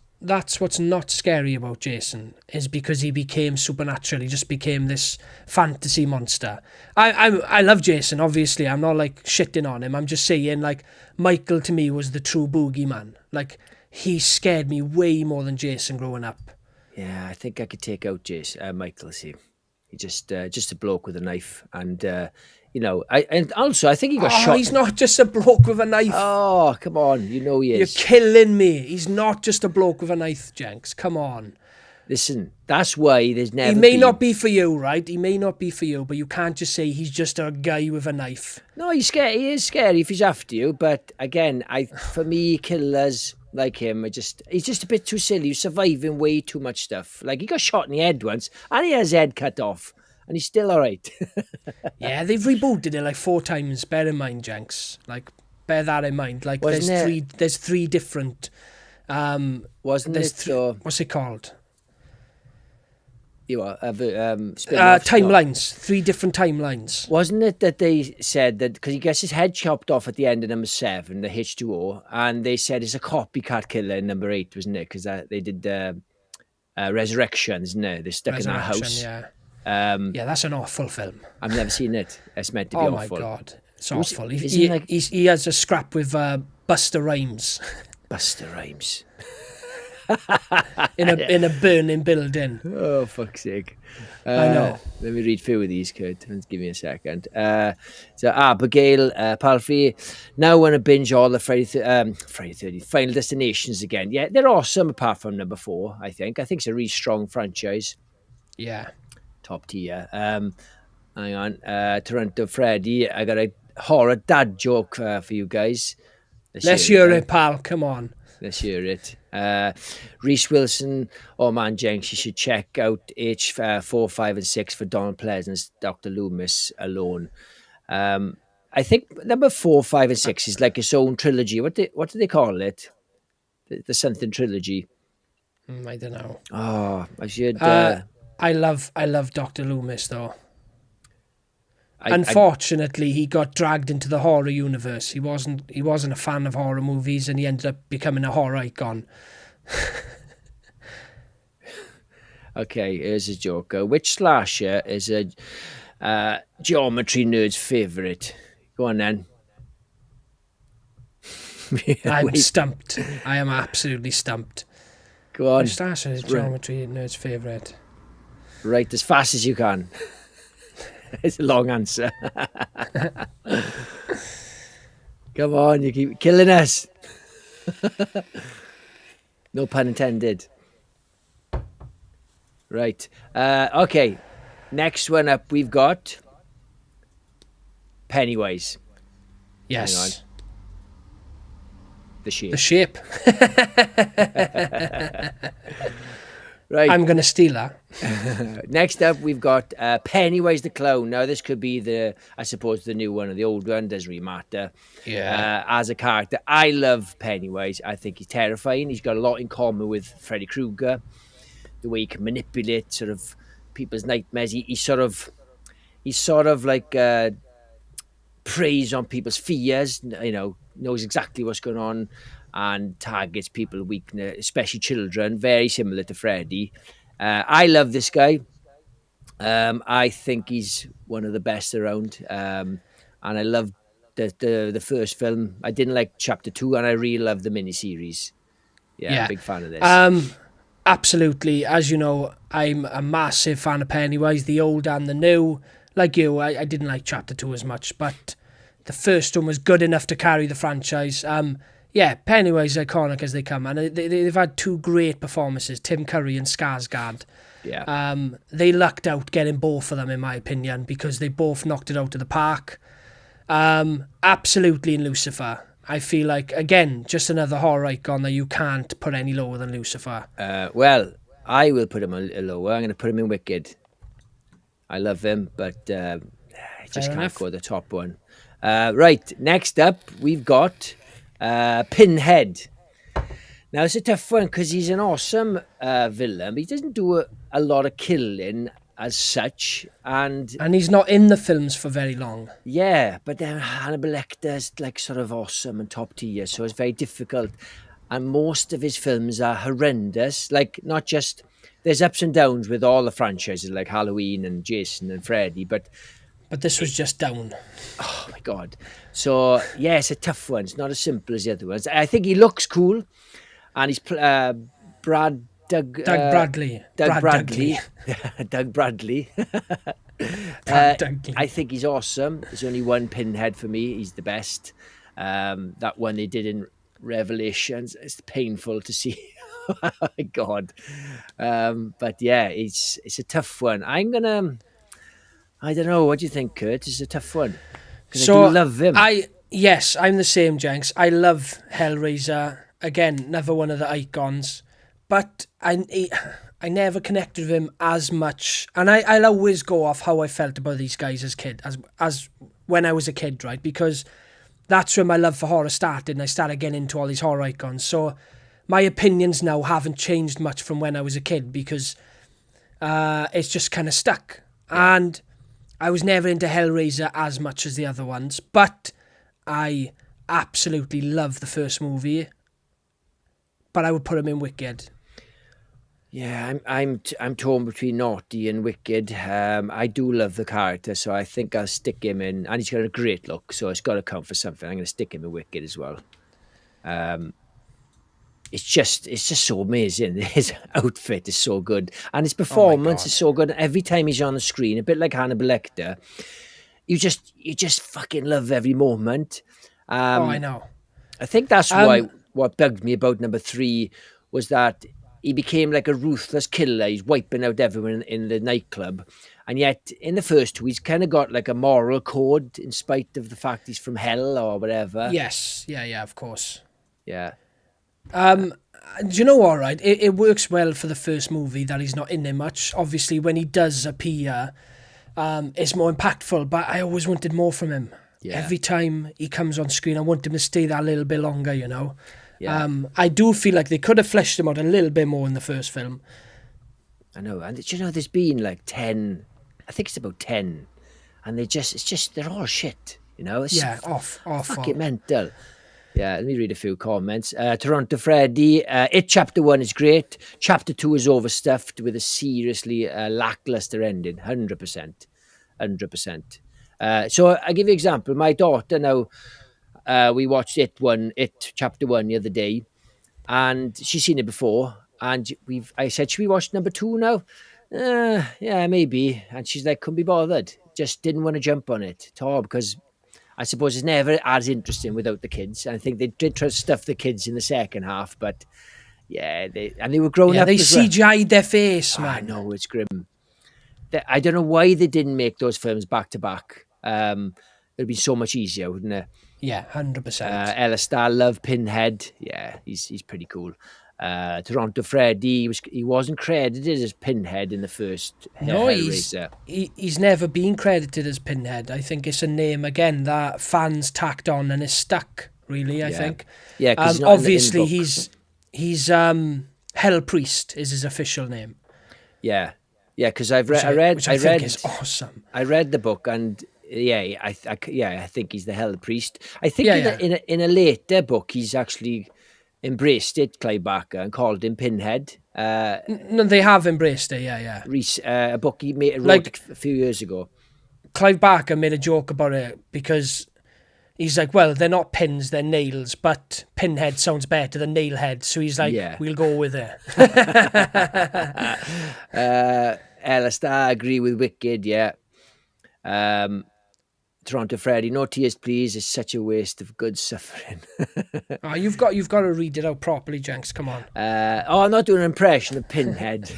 not scary about Jason is because he became supernatural. He just became this fantasy monster. I love Jason. Obviously, I'm not like shitting on him. I'm just saying like Michael to me was the true boogeyman. Like he scared me way more than Jason growing up. Yeah, I think I could take out Michael. See, he just a bloke with a knife, and and also I think he got shot. He's not just a bloke with a knife. Oh, come on, he is. You're killing me. He's not just a bloke with a knife, Jenks. Come on. Listen, that's why there's never. He may not be for you, right? He may not be for you, but you can't just say he's just a guy with a knife. No, he's scary. He is scary if he's after you. But again, for me, killers like him he's just a bit too silly. He's surviving way too much stuff. Like he got shot in the head once, and he has his head cut off, and he's still all right. Yeah, they've rebooted it like 4 times. Bear in mind, Jenks. Like bear that in mind. Like there's 3 different. What's it called? Timelines. 3 different timelines. Wasn't it that they said that because he gets his head chopped off at the end of number 7, the H2O, and they said it's a copycat killer in number 8, wasn't it? Because they did Resurrection, isn't it? They're stuck in a house. Yeah. That's an awful film. I've never seen it. It's meant to be awful. Oh my god, it's awful. He has a scrap with Buster Rhymes. Buster Rhymes. in a burning building. Oh, fuck's sake. I know. Let me read a few of these, Kurt. Give me a second. So, Abigail, Palfrey, now want to binge all the Friday 30 Final Destinations again. Yeah, they're awesome apart from number 4, I think. I think it's a really strong franchise. Yeah. Top tier. Hang on. Toronto Freddy, I got a horror dad joke for you guys. Let's hear it, pal. Come on. Let's hear it. Reese Wilson, oh man, Jenks, you should check out H4, 5, and 6 for Donald Pleasance, Dr. Loomis alone. I think number 4, 5, and 6 is like its own trilogy. What do they call it? The something trilogy. I don't know. Oh, I should. I love Dr. Loomis though. Unfortunately, he got dragged into the horror universe. He wasn't a fan of horror movies, and he ended up becoming a horror icon. Okay, here's a joke. Which slasher is a geometry nerd's favourite? Go on then. I'm stumped. I am absolutely stumped. Go on. Which slasher is geometry nerd's favourite? Right, as fast as you can. It's a long answer. Come on, you keep killing us. No pun intended. Right. Okay. Next one up, we've got Pennywise. Yes. Hang on. The Shape. The Shape. Right. I'm going to steal that. Next up, we've got Pennywise the Clown. Now, this could be I suppose, the new one or the old one. Doesn't really matter. Yeah. As a character, I love Pennywise. I think he's terrifying. He's got a lot in common with Freddy Krueger. The way he can manipulate sort of people's nightmares. He's sort of like preys on people's fears. You know, knows exactly what's going on and targets people's weakness, especially children. Very similar to Freddy. I love this guy. I think he's one of the best around. And I love the first film. I didn't like Chapter 2, and I really love the miniseries. Yeah, I'm a big fan of this. Absolutely. As you know, I'm a massive fan of Pennywise, the old and the new. Like you, I didn't like Chapter 2 as much, but the first one was good enough to carry the franchise. Yeah, Pennywise is iconic as they come, and they've had 2 great performances, Tim Curry and Skarsgård. Yeah. They lucked out getting both of them, in my opinion, because they both knocked it out of the park. Absolutely in Lucifer. I feel like, again, just another horror icon that you can't put any lower than Lucifer. Well, I will put him a little lower. I'm going to put him in Wicked. I love him, but I just can't go the top one. Right, next up, we've got Pinhead. Now, it's a tough one because he's an awesome villain, but he doesn't do a lot of killing as such. And he's not in the films for very long. Yeah, but then Hannibal Lecter's like sort of awesome and top tier, so it's very difficult. And most of his films are horrendous. Like, not just... There's ups and downs with all the franchises, like Halloween and Jason and Freddy, but this was just down. Oh, my God. So, yeah, it's a tough one. It's not as simple as the other ones. I think he looks cool, and he's Doug Bradley. Doug Bradley. I think he's awesome. There's only one Pinhead for me. He's the best. That one they did in Revelations, it's painful to see. Oh my God. But yeah, it's a tough one. I don't know. What do you think, Kurt? It's a tough one. So I do love him. Yes, I'm the same, Jenks. I love Hellraiser. Again, another one of the icons. But I never connected with him as much. And I'll always go off how I felt about these guys as when I was a kid, right? Because that's when my love for horror started, and I started getting into all these horror icons. So my opinions now haven't changed much from when I was a kid, because it's just kind of stuck. Yeah. And I was never into Hellraiser as much as the other ones, but I absolutely love the first movie. But I would put him in Wicked. Yeah, I'm torn between Naughty and Wicked. I do love the character, so I think I'll stick him in. And he's got a great look, so it's got to count for something. I'm going to stick him in Wicked as well. it's just so amazing. His outfit is so good, and his performance is so good. Every time he's on the screen, a bit like Hannibal Lecter, you just fucking love every moment. I know. I think that's why what bugged me about number 3 was that he became like a ruthless killer. He's wiping out everyone in the nightclub. And yet in the first 2, he's kind of got like a moral code in spite of the fact he's from hell or whatever. Yes. Yeah, of course. Yeah. Do you know what, right? It works well for the first movie that he's not in there much. Obviously, when he does appear, it's more impactful, but I always wanted more from him. Yeah. Every time he comes on screen, I want him to stay that little bit longer, you know? Yeah. I do feel like they could have fleshed him out a little bit more in the first film. I know. And you know, there's been like 10, I think it's about 10, and they're all shit, you know? It's awful. Fucking mental. Yeah, let me read a few comments. Toronto Freddy, It Chapter 1 is great. Chapter 2 is overstuffed with a seriously lackluster ending. 100%. 100%. So I give you an example. My daughter now, we watched It Chapter 1 the other day, and she's seen it before. And I said, should we watch number 2 now? Yeah, maybe. And she's like, couldn't be bothered. Just didn't want to jump on it at all because I suppose it's never as interesting without the kids. And I think they did try to stuff the kids in the second half, but yeah, they were growing up. They CGI'd their face, man. I know, it's grim. I don't know why they didn't make those films back to back. It'd be so much easier, wouldn't it? Yeah, 100%. Ella Star, love Pinhead. Yeah, he's pretty cool. Toronto Freddy, he wasn't credited as Pinhead in the first Hellraiser. He's never been credited as Pinhead. I think it's a name, again, that fans tacked on and is stuck, really, I think. Yeah, obviously he's Hell Priest is his official name. Yeah, because I think is awesome. I read the book, and I think he's the Hell Priest. I think in a later book he's actually embraced it, Clive Barker, and called him Pinhead. No, they have embraced it. Yeah. A book he wrote a few years ago. Clive Barker made a joke about it because he's like, well, they're not pins, they're nails, but Pinhead sounds better than Nailhead. So he's like, we'll go with it. Ella Star, agree with Wicked, yeah. Toronto Freddy, no tears, please. It's such a waste of good suffering. You've got to read it out properly, Jenks. Come on. I'm not doing an impression of Pinhead.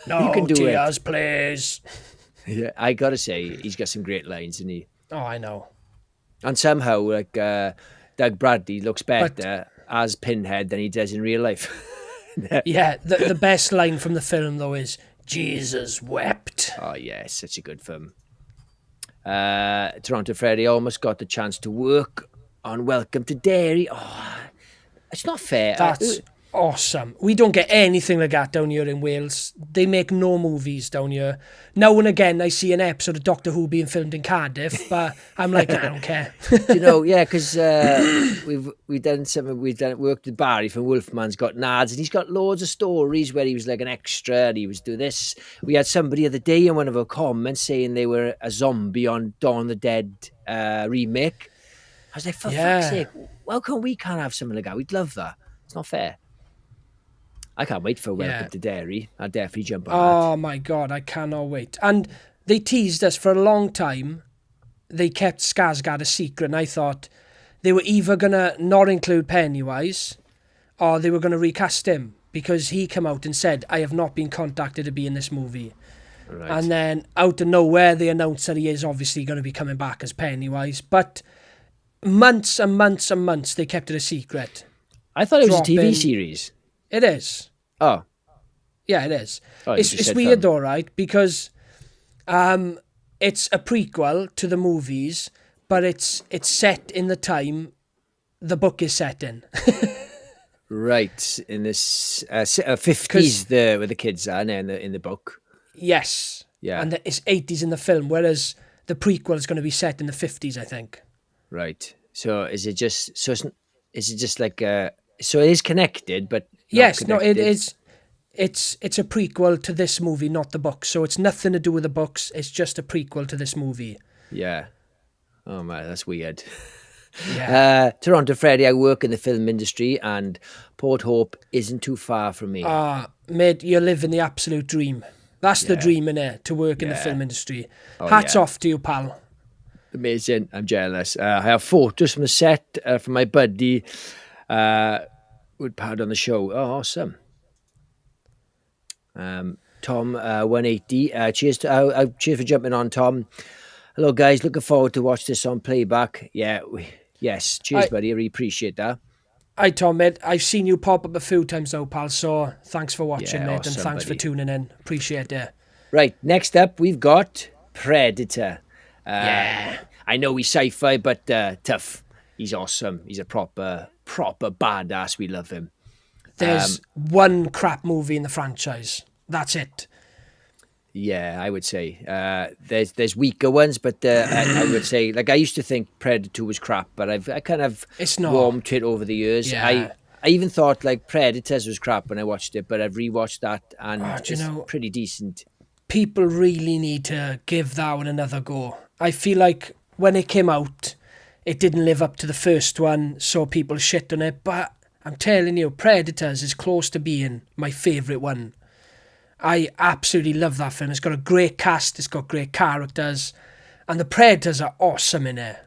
No you can do tears, please. Yeah, I gotta say, he's got some great lines, isn't he? Oh, I know. And somehow, like Doug Bradley looks better as Pinhead than he does in real life. Yeah, the best line from the film though is Jesus wept. Oh yeah, such a good film. Toronto Freddy almost got the chance to work on Welcome to Derry. Oh, it's not fair. That's awesome. We don't get anything like that down here in Wales. They make no movies down here. Now and again, I see an episode of Doctor Who being filmed in Cardiff, but I'm like, I don't care. Because we've done worked with Barry from Wolfman's Got Nads, and he's got loads of stories where he was like an extra and he was do this. We had somebody the other day in one of our comments saying they were a zombie on Dawn of the Dead remake. I was like, for fuck's sake, how come we can't have something like that? We'd love that. It's not fair. I can't wait for Welcome to Derry. I'll definitely jump on that. Oh my God, I cannot wait. And they teased us for a long time. They kept Skarsgård a secret, and I thought they were either going to not include Pennywise or they were going to recast him, because he came out and said, I have not been contacted to be in this movie. Right. And then out of nowhere, they announced that he is obviously going to be coming back as Pennywise. But months and months and months, they kept it a secret. I thought it was a TV series. It is. Oh. Yeah, it is. Oh, it's weird though, right? Because it's a prequel to the movies, but it's set in the time the book is set in. Right. In this 50s where the kids are in the book. Yes. Yeah. And it's 80s in the film, whereas the prequel is going to be set in the 50s, I think. Right. So is it just like so it is connected, but yes, connected. No, it is. It's a prequel to this movie, not the book. So it's nothing to do with the books. It's just a prequel to this movie. Yeah. Oh man, that's weird. Yeah. Toronto Freddy, I work in the film industry, and Port Hope isn't too far from me. Mate, you're living the absolute dream. That's the dream, innit? To work in the film industry. Hats off to you, pal. Amazing. I'm jealous. I have photos from the set from my buddy who'd had on the show. Oh, awesome. Tom 180. Cheers cheers for jumping on, Tom. Hello, guys. Looking forward to watch this on playback. Yes. Cheers, buddy. I really appreciate that. Hi, Tom, mate. I've seen you pop up a few times now, pal. So thanks for watching, mate, awesome, and thanks for tuning in. Appreciate it. Right. Next up, we've got Predator. I know he's sci-fi, but tough. He's awesome. He's a proper badass. We love him. There's one crap movie in the franchise. That's it. Yeah, I would say there's weaker ones, but I would say, like, I used to think Predator was crap, but I kind of warmed to it over the years. Yeah. I even thought like Predators was crap when I watched it, but I've rewatched that and it's pretty decent. People really need to give that one another go. I feel like when it came out, it didn't live up to the first one, so people shit on it. But I'm telling you, Predators is close to being my favourite one. I absolutely love that film. It's got a great cast, it's got great characters, and the Predators are awesome in it.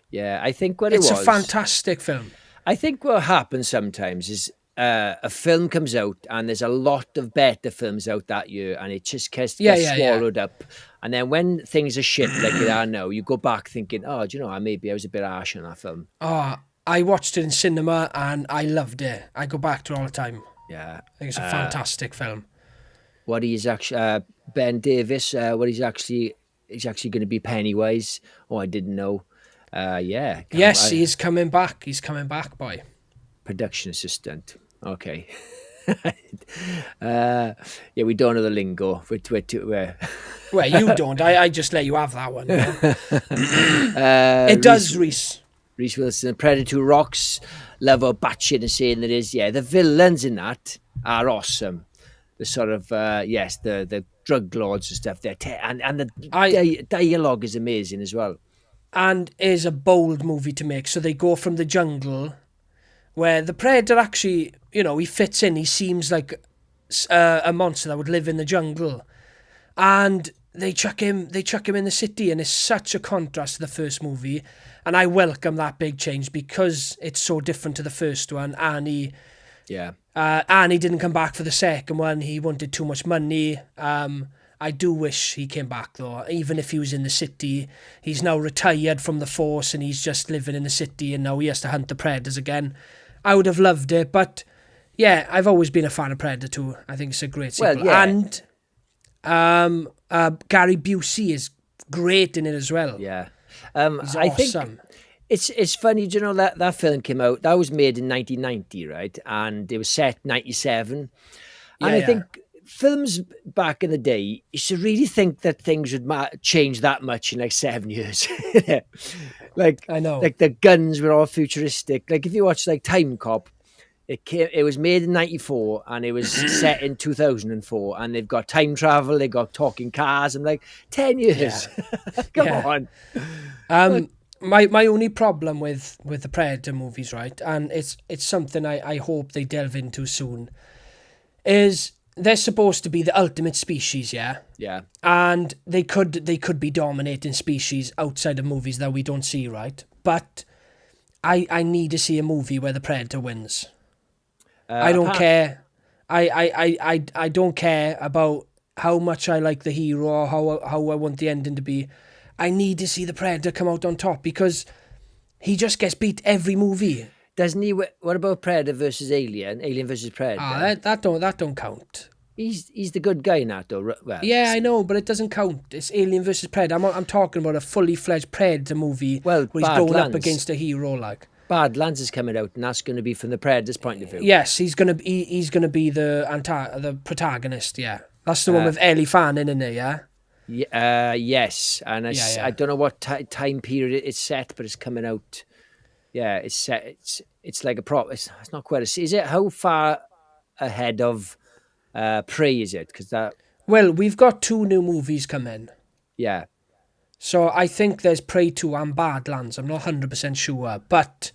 Yeah, I think it's a fantastic film. I think what happens sometimes is a film comes out and there's a lot of better films out that year and it just gets swallowed up. And then when things are shit like they are now, you go back thinking, oh, do you know, maybe I was a bit harsh on that film. I watched it in cinema and I loved it. I go back to it all the time. Yeah. I think it's a fantastic film. What he's actually Ben Davies, what he's actually going to be Pennywise. Oh, I didn't know. He's coming back. He's coming back, boy. Production assistant. Okay. We don't know the lingo. Well, you don't. I just let you have that one. It does, Reese. Reese Wilson, Predator rocks. Love how batshit insane it is. Yeah, the villains in that are awesome. The sort of the drug lords and stuff there, and the dialogue is amazing as well. And is a bold movie to make. So they go from the jungle, where the Predator actually, he fits in. He seems like a monster that would live in the jungle, and they chuck him in the city, and it's such a contrast to the first movie. And I welcome that big change because it's so different to the first one, and he didn't come back for the second one. He wanted too much money. I do wish he came back, though. Even if he was in the city, he's now retired from the force and he's just living in the city and now he has to hunt the Predators again. I would have loved it, but yeah, I've always been a fan of Predator 2. I think it's a great sequel. And Gary Busey is great in it as well. Yeah. He's I awesome. think it's funny, that film came out, that was made in 1990, right? And it was set 97. And I think films back in the day, you used to really think that things would change that much in like 7 years. Like, I know. Like the guns were all futuristic. Like if you watch like Time Cop, it was made in 94 and it was set in 2004 and they've got time travel, they got talking cars. I'm like, 10 years. Come on. My only problem with the Predator movies, right, and it's something I hope they delve into soon, is they're supposed to be the ultimate species, yeah? Yeah. And they could be dominating species outside of movies that we don't see, right? But I need to see a movie where the Predator wins. I don't care. I don't care about how much I like the hero or how I want the ending to be. I need to see the Predator come out on top because he just gets beat every movie. Doesn't he? What about Predator versus Alien? Alien versus Predator? That don't count. He's the good guy in that, though. Well, yeah, I know, but it doesn't count. It's Alien versus Predator. I'm talking about a fully fledged Predator movie where he's going up against a hero, like. Badlands is coming out, and that's going to be from the Predator's point of view. Yes, he's gonna be the protagonist. Yeah, that's the one with Ellie Fanning in it. Yeah. Yes, and I don't know what time period it's set, but it's coming out. Yeah, it's set. It's like a prop. It's not quite a. Is it how far ahead of Prey is it? Because that. Well, we've got 2 new movies coming. Yeah. So I think there's Prey 2 and Badlands. I'm not 100% sure, but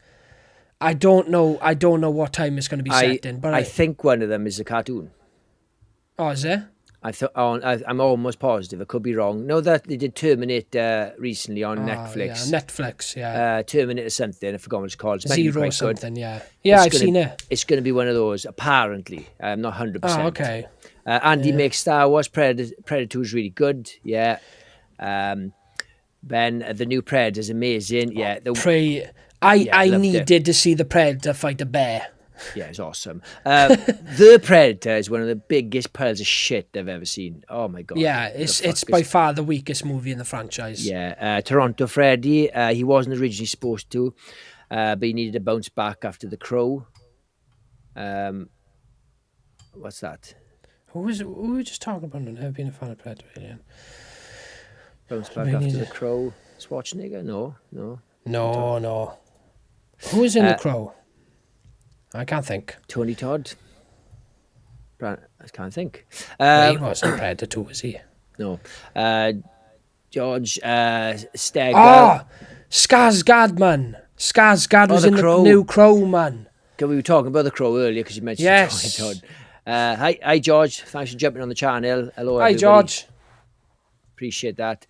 I don't know. I don't know what time it's going to be set in. But I think one of them is a cartoon. Oh, is it? I'm almost positive. I could be wrong. No, that they did Terminator recently on Netflix. Yeah, Netflix, yeah. Terminator something. I forgot what it's called. It's meant to be Zero quite something, good. yeah. Yeah, I've seen it. It's going to be one of those. Apparently, I'm not 100%. Oh, okay. Andy makes Star Wars. Predator 2 is really good. Yeah. Ben, the new Predator is amazing. Yeah. Prey. I needed to see the Predator fight a bear. Yeah, it's awesome. The Predator is one of the biggest piles of shit I've ever seen. Oh my god. Yeah, it's by far the weakest movie in the franchise. Yeah, Toronto Freddy. He wasn't originally supposed to, but he needed to bounce back after The Crow. What's that? Who were we just talking about? I've never been a fan of Predator Alien. Bounce back after The Crow. Schwarzenegger? No. No. Who is in The Crow? I can't think. Tony Todd. I can't think. He wasn't Predator 2, was he? No. George Steger. Oh, Skarsgård, man. Skarsgård was in the new Crow, man. We were talking about The Crow earlier because you mentioned Tony Todd. Hi, George. Thanks for jumping on the channel. Hello, everybody. Hi, George. Appreciate that.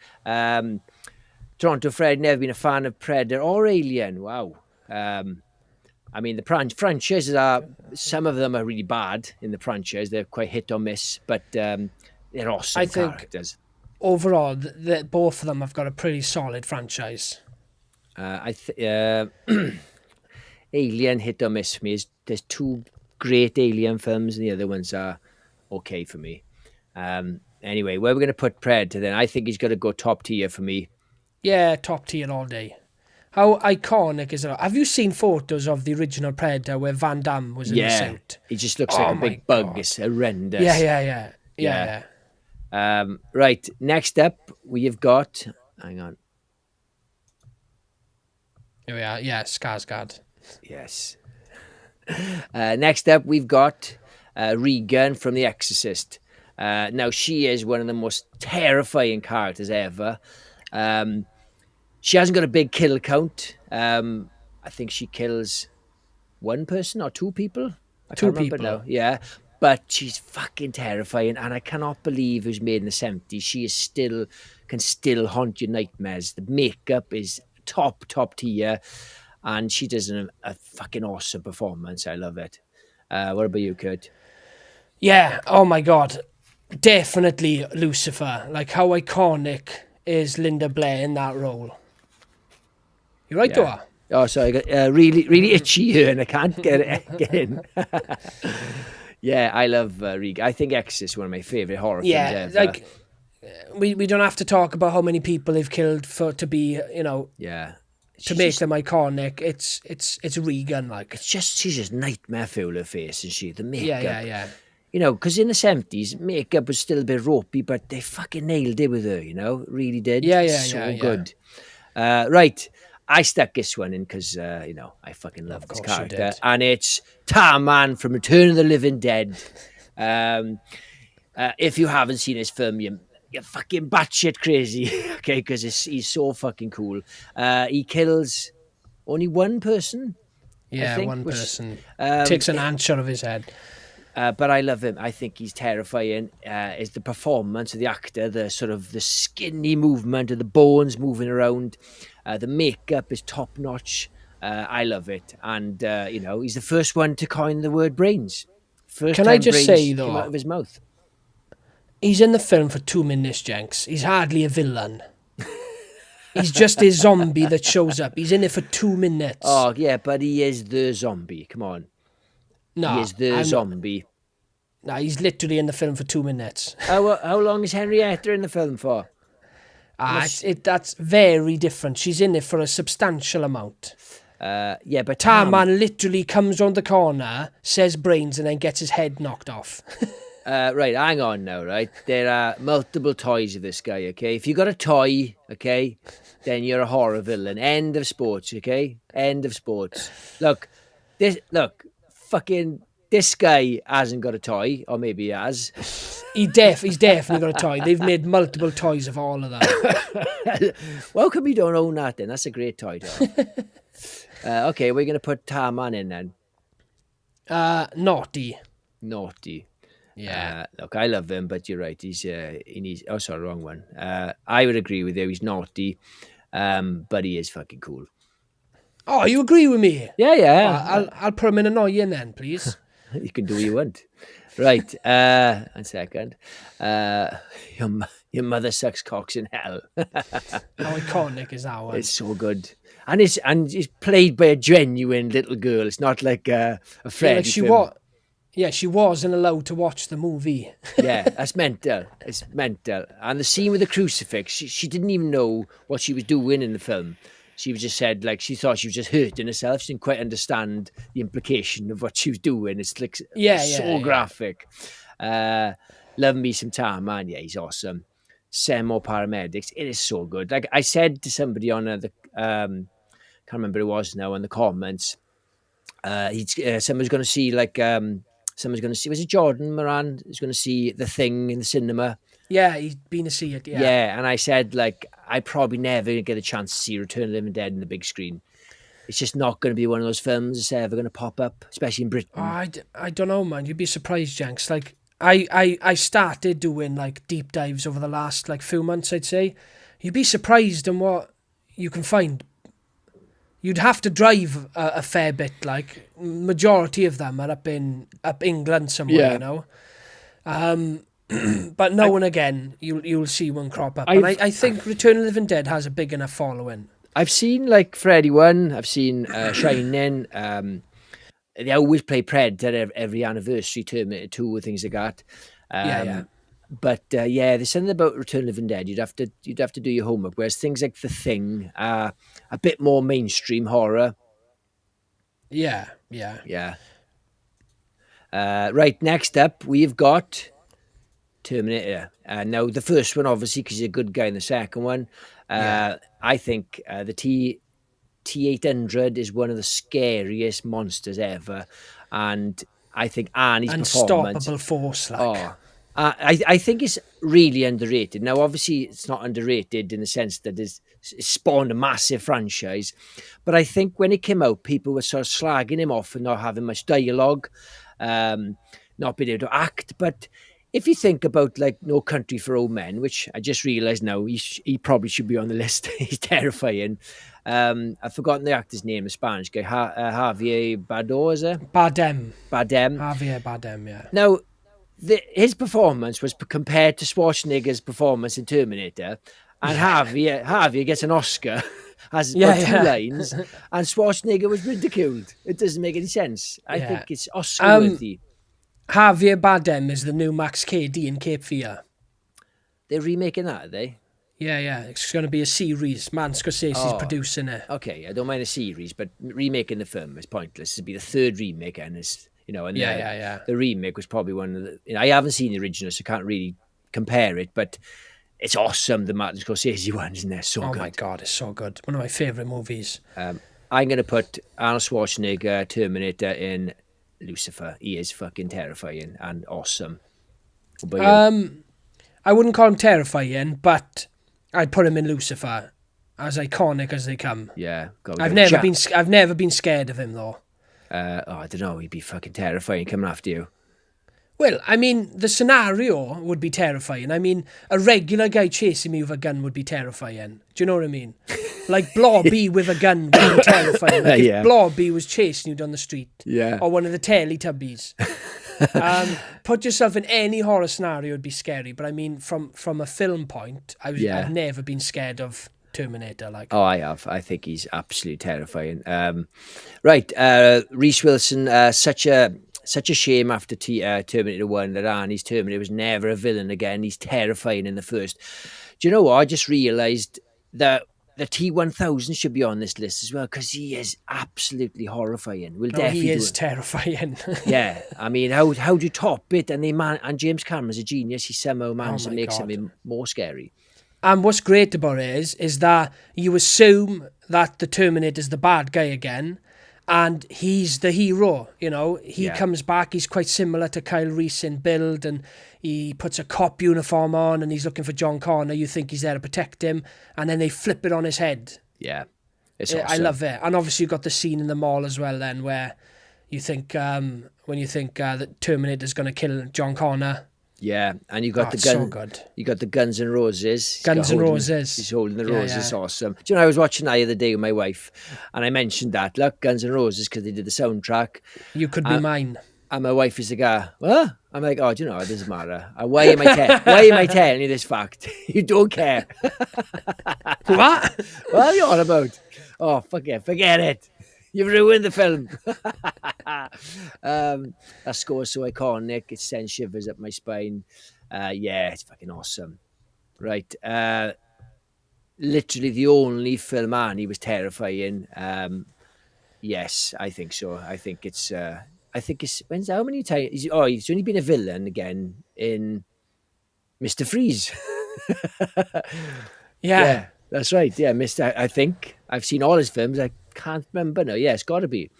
Toronto Fred, never been a fan of Predator or Alien. Wow. I mean, the franchises some of them are really bad in the franchise. They're quite hit or miss, but they're awesome characters. Overall, both of them have got a pretty solid franchise. Alien hit or miss for me. There's two great Alien films, and the other ones are okay for me. Anyway, where we're going to put Predator then? I think he's got to go top tier for me. Yeah, top tier all day. How iconic is it? Have you seen photos of the original Predator where Van Damme was in the suit? He just looks like a big bug. It's horrendous. Yeah. Right, next up we have got... Hang on. Here we are. Yeah, Skarsgård. Yes. Next up we've got Regan from The Exorcist. Now, she is one of the most terrifying characters ever. She hasn't got a big kill count. I think she kills one person or two people. I can't remember now. Yeah, but she's fucking terrifying, and I cannot believe it was made in the 70s. She can still haunt your nightmares. The makeup is top tier, and she does a fucking awesome performance. I love it. What about you, Kurt? Yeah. Oh my god. Definitely Lucifer. Like, how iconic is Linda Blair in that role? You right, Dora? Oh, sorry, I got really itchy here and I can't get in. Yeah, I love Regan. I think Exorcist is one of my favourite horror films ever. Like, we don't have to talk about how many people they've killed to be, to make them iconic. It's Regan, like. She's just nightmare full her face, isn't she? The makeup. Yeah. Because in the 70s, makeup was still a bit ropey, but they fucking nailed it with her, really did. So good. Right, I stuck this one in because, I fucking love this character. And it's Tarman from Return of the Living Dead. If you haven't seen his film, you're fucking batshit crazy, okay, because he's so fucking cool. He kills only one person. Yeah, one person. Takes an ant out of his head. But I love him. I think he's terrifying. Is the performance of the actor, the sort of the skinny movement of the bones moving around. The makeup is top notch. I love it. And, he's the first one to coin the word brains. Can I just say, though, came out of his mouth. He's in the film for 2 minutes, Jenks. He's hardly a villain. He's just a zombie that shows up. He's in it for 2 minutes. Oh, yeah, but he is the zombie. Come on. No, he is the zombie. No, he's literally in the film for 2 minutes. How long is Henrietta in the film for? That's very different. She's in it for a substantial amount. Yeah, but Tarman literally comes round the corner, says brains, and then gets his head knocked off. Right, hang on now, right? There are multiple toys of this guy, okay? If you got a toy, okay, then you're a horror villain. End of sports, okay? End of sports. Look, fucking this guy hasn't got a toy, or maybe he has. He's definitely got a toy. They've made multiple toys of all of them. Well, come we don't own that then? That's a great toy, though. Okay, we're going to put Tarman in then. Naughty. Naughty. Yeah. Look, I love him, but you're right. He needs. Oh, sorry, wrong one. I would agree with you. He's naughty, but he is fucking cool. Oh, you agree with me? Yeah. I'll put him in annoying then, please. You can do what you want. Right. 1 second. Your mother sucks cocks in hell. How iconic is that one? It's so good. And it's played by a genuine little girl. It's not like a Freddy film. She wasn't allowed to watch the movie. Yeah, that's mental. It's mental. And the scene with the crucifix, she didn't even know what she was doing in the film. She was just said, like, she thought she was just hurting herself. She didn't quite understand the implication of what she was doing. It's like so graphic. Love me some Tarman. Yeah, he's awesome. Send more paramedics. It is so good. Like I said to somebody on can't remember who it was now in the comments. Someone's going to see was it Jordan Moran who's going to see The Thing in the cinema? Yeah, he's been to see it. Yeah, and I said, like, I probably never get a chance to see Return of the Living Dead in the big screen. It's just not going to be one of those films that's ever going to pop up, especially in Britain. Oh, I don't know, man. You'd be surprised, Jenks. Like, I started doing, like, deep dives over the last, like, few months, I'd say. You'd be surprised on what you can find. You'd have to drive a fair bit, like, majority of them are up England somewhere, you know? But now and again, you'll see one crop up. And I think Return of the Living Dead has a big enough following. I've seen, like, Freddy 1. I've seen Shining. They always play Predator every anniversary, Terminator 2 and things like that. But there's something about Return of the Living Dead. You'd have to do your homework. Whereas things like The Thing are a bit more mainstream horror. Yeah. Right, next up, we've got Terminator. Now, the first one, obviously, because he's a good guy in the second one. I think the T-800 is one of the scariest monsters ever. And I think Arnie's performance... Unstoppable force, like... I think it's really underrated. Now, obviously, it's not underrated in the sense that it's spawned a massive franchise. But I think when it came out, people were sort of slagging him off and not having much dialogue, not being able to act. But if you think about, like, No Country for Old Men, which I just realised now, he probably should be on the list. He's terrifying. I've forgotten the actor's name, the Spanish guy, Javier Bardem, is it? Bardem. Javier Bardem, yeah. Now, his performance was compared to Schwarzenegger's performance in Terminator, and Javier gets an Oscar, has two lines, and Schwarzenegger was ridiculed. It doesn't make any sense. I think it's Oscar worthy. Javier Bardem is the new Max Cady in Cape Fear. They're remaking that, are they? Yeah. It's going to be a series. Man, Scorsese's producing it. Okay, I don't mind a series, but remaking the film is pointless. This will be the third remake, and it's... The remake was probably one of the... I haven't seen the original, so I can't really compare it, but it's awesome, the Martin Scorsese one, isn't it? So good. Oh my God, it's so good. One of my favourite movies. I'm going to put Arnold Schwarzenegger, Terminator, in Lucifer. He is fucking terrifying and awesome. I wouldn't call him terrifying, but I'd put him in Lucifer, as iconic as they come. Yeah. I've never been scared of him, though. I don't know, he'd be fucking terrifying coming after you. Well, I mean, the scenario would be terrifying. I mean, a regular guy chasing me with a gun would be terrifying. Do you know what I mean? Like Blobby with a gun would be terrifying. Like if Blobby was chasing you down the street. Yeah. Or one of the Teletubbies. Put yourself in any horror scenario would be scary. But I mean, from a film point, I've never been scared of Terminator. I have. I think he's absolutely terrifying. Right, Reese Wilson, such a shame after Terminator 1 that Arnie's Terminator was never a villain again. He's terrifying in the first. Do you know what? I just realised that the T-1000 should be on this list as well, because he is absolutely horrifying. He is terrifying. Yeah, I mean, how do you top it? And James Cameron's a genius. He somehow managed to make something more scary. And what's great about it is that you assume that the Terminator's the bad guy again, And he's the hero, you know. He comes back, he's quite similar to Kyle Reese in build, and he puts a cop uniform on and he's looking for John Connor. You think he's there to protect him, and then they flip it on his head. Yeah, it's awesome. I love it. And obviously you've got the scene in the mall as well then, where you think, when you think that Terminator's going to kill John Connor. Yeah, and you got the gun. So good. You got the Guns N' Roses. He's holding the roses. Yeah. Awesome. Do you know, I was watching that the other day with my wife, and I mentioned that. Look, Guns N' Roses, because they did the soundtrack. You could be mine. And my wife is like, what? I'm like, oh, do you know, it doesn't matter. Why am I telling you this fact? You don't care. What? What are you on about? Oh, forget it. You've ruined the film. That score is so iconic. It sends shivers up my spine. Yeah, it's fucking awesome. Right. Literally the only film Annie was terrifying. Yes, I think so. I think it's when's how many times? He's only been a villain again in Mr. Freeze. Yeah, that's right. Yeah, I think I've seen all his films. I can't remember now. Yeah, it's got to be.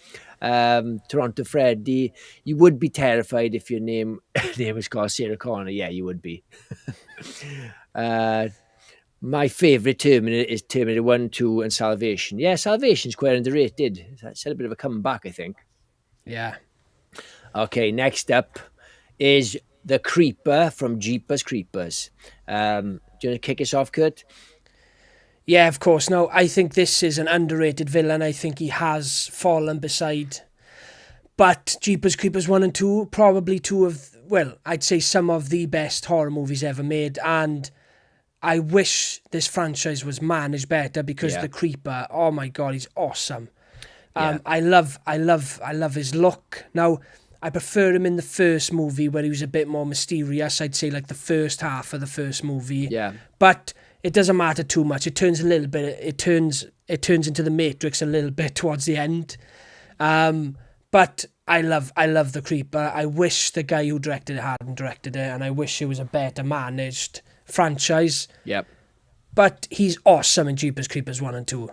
Toronto Freddy. You would be terrified if your name was called Sarah Connor. Yeah, you would be. My favourite Terminator is Terminator 1, 2 and Salvation. Yeah, Salvation's quite underrated. It's had a bit of a comeback, I think. Yeah. Okay, next up is the Creeper from Jeepers Creepers. Do you want to kick us off, Kurt? Yeah, of course. No, I think this is an underrated villain. I think he has fallen beside. But Jeepers Creepers 1 and 2, probably I'd say some of the best horror movies ever made. And I wish this franchise was managed better, because the Creeper, oh my God, he's awesome. I love his look. Now, I prefer him in the first movie where he was a bit more mysterious. I'd say like the first half of the first movie. Yeah. But it doesn't matter too much. It turns into the Matrix a little bit towards the end. But I love the Creeper. I wish the guy who directed it hadn't directed it, and I wish it was a better managed franchise. Yep. But he's awesome in Jeepers Creepers 1 and 2.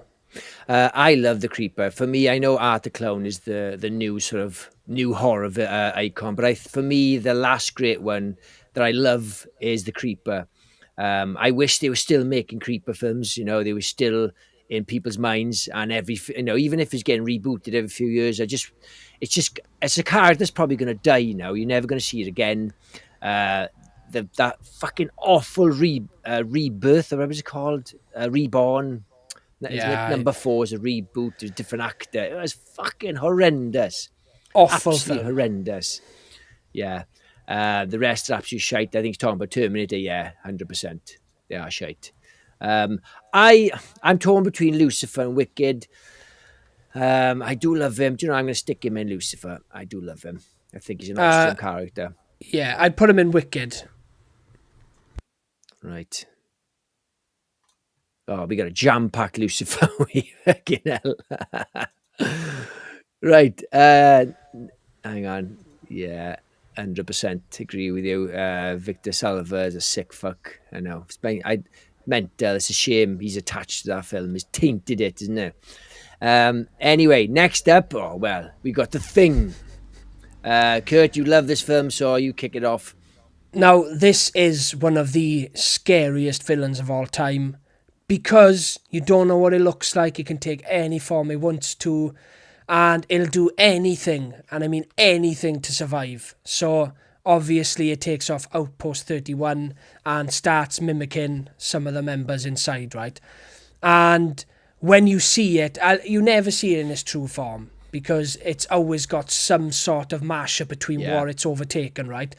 I love the Creeper. For me, I know Art the Clown is the new sort of new horror icon, but for me, the last great one that I love is the Creeper. I wish they were still making Creeper films. You know, they were still in people's minds, and even if it's getting rebooted every few years, it's a character that's probably going to die now. You're never going to see it again. That fucking awful rebirth, or what was it called? Reborn. Number 4 is a reboot, a different actor. It was fucking horrendous. Awful. Absolutely horrendous. Yeah. The rest are absolute shite. I think he's talking about Terminator. Yeah, 100%. They are shite. I'm torn between Lucifer and Wicked. I do love him. Do you know, I'm going to stick him in Lucifer. I do love him. I think he's an awesome character. Yeah, I'd put him in Wicked. Right. Oh, we got a jam-packed Lucifer. Fucking hell. Right. Hang on. Yeah, 100% agree with you. Victor Salva is a sick fuck. I know. It's a shame he's attached to that film. He's tainted it, isn't it? Anyway, next up, we got The Thing. Kurt, you love this film, so you kick it off. Now, this is one of the scariest villains of all time, because you don't know what it looks like. It can take any form it wants to, and it'll do anything, and I mean anything, to survive. So obviously it takes off Outpost 31 and starts mimicking some of the members inside, right? And when you see it, you never see it in its true form, because it's always got some sort of mashup between what it's overtaken, right?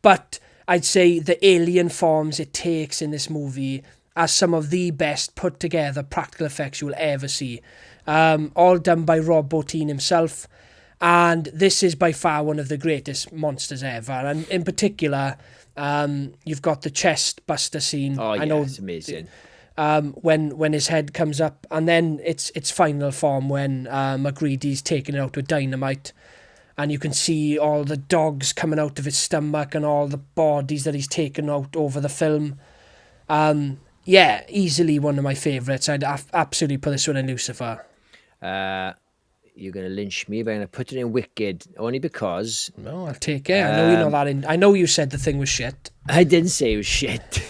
But I'd say the alien forms it takes in this movie are some of the best put together practical effects you will ever see. All done by Rob Bottin himself. And this is by far one of the greatest monsters ever. And in particular, you've got the chest buster scene. Oh, yeah, I know, it's amazing. When his head comes up, and then its final form when McGreedy's taken it out with dynamite, and you can see all the dogs coming out of his stomach and all the bodies that he's taken out over the film. Easily one of my favourites. I'd absolutely put this one in Lucifer. you're going to lynch me, but I'm going to put it in Wicked only because... No, I'll take it. I know you know that. I know you said the thing was shit. I didn't say it was shit.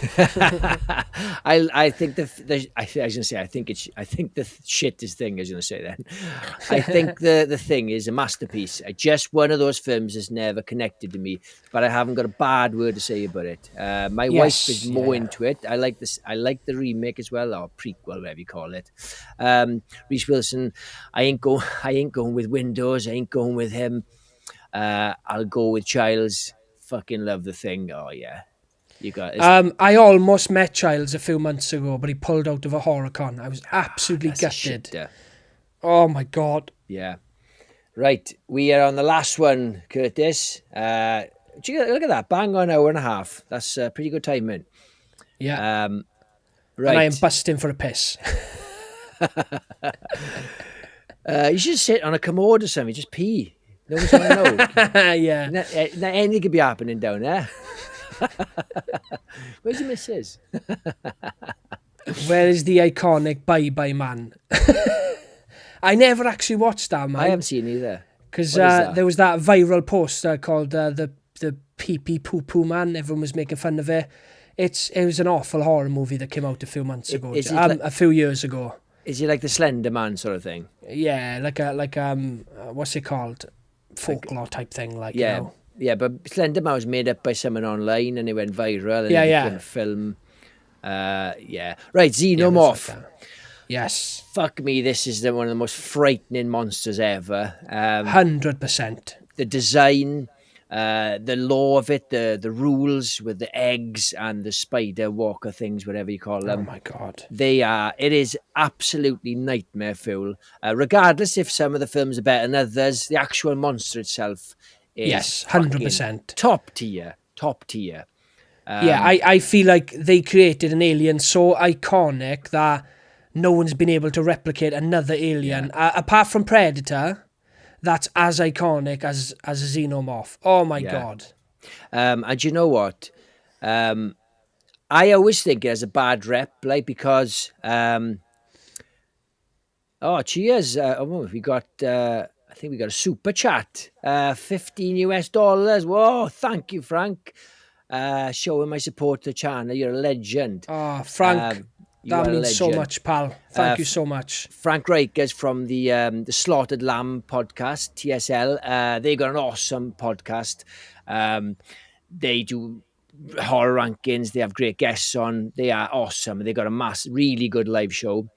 I think I was going to say, I think the shittest thing I was going to say then. I think the thing is a masterpiece. Just one of those films has never connected to me, but I haven't got a bad word to say about it. My wife is more into it. I like this. I like the remake as well, or prequel, whatever you call it. Reese Wilson, I ain't going with Windows. I ain't going with him. I'll go with Childs. Fucking love the thing. Oh yeah, you got it. I almost met Childs a few months ago, but he pulled out of a horror con. I was absolutely gutted. Oh my god. Yeah. Right, we are on the last one, Curtis. Look at that, bang on an hour and a half. That's a pretty good timing. Yeah. Right. And I am busting for a piss. You should sit on a commode or something. Just pee. No one's going to know. Yeah. Anything could be happening down there. Where's your missus? Where is the iconic Bye Bye Man? I never actually watched that, man. I haven't seen either. Because there was that viral poster called the Pee Pee Poo Poo Man. Everyone was making fun of it. It was an awful horror movie that came out a few months ago. A few years ago. Is it like the Slender Man sort of thing? Yeah, like what's it called? Folklore type thing, like, yeah, you know. Yeah, but Slender Man was made up by someone online and it went viral and it became a film. Yeah. Right, Xenomorph. Like yes. Fuck me, this is one of the most frightening monsters ever. 100%. The design, the law of it, the rules with the eggs and the spider walker things, whatever you call them. Oh my god. It is absolutely nightmare fuel. Regardless if some of the films are better than others, the actual monster itself is 100%. Top tier. Yeah, I feel like they created an alien so iconic that no one's been able to replicate another alien, apart from Predator, that's as iconic as a Xenomorph. Oh my god. And you know what? I always think it has a bad rep, like, because cheers. We got I think we got a super chat. $15. Whoa, thank you, Frank. Showing my support to the channel. You're a legend. Oh, Frank. That means so much, pal. Thank you so much. Frank Rikers from the Slaughtered Lamb podcast, TSL. They got an awesome podcast. They do horror rankings. They have great guests on. They are awesome. They got a really good live show.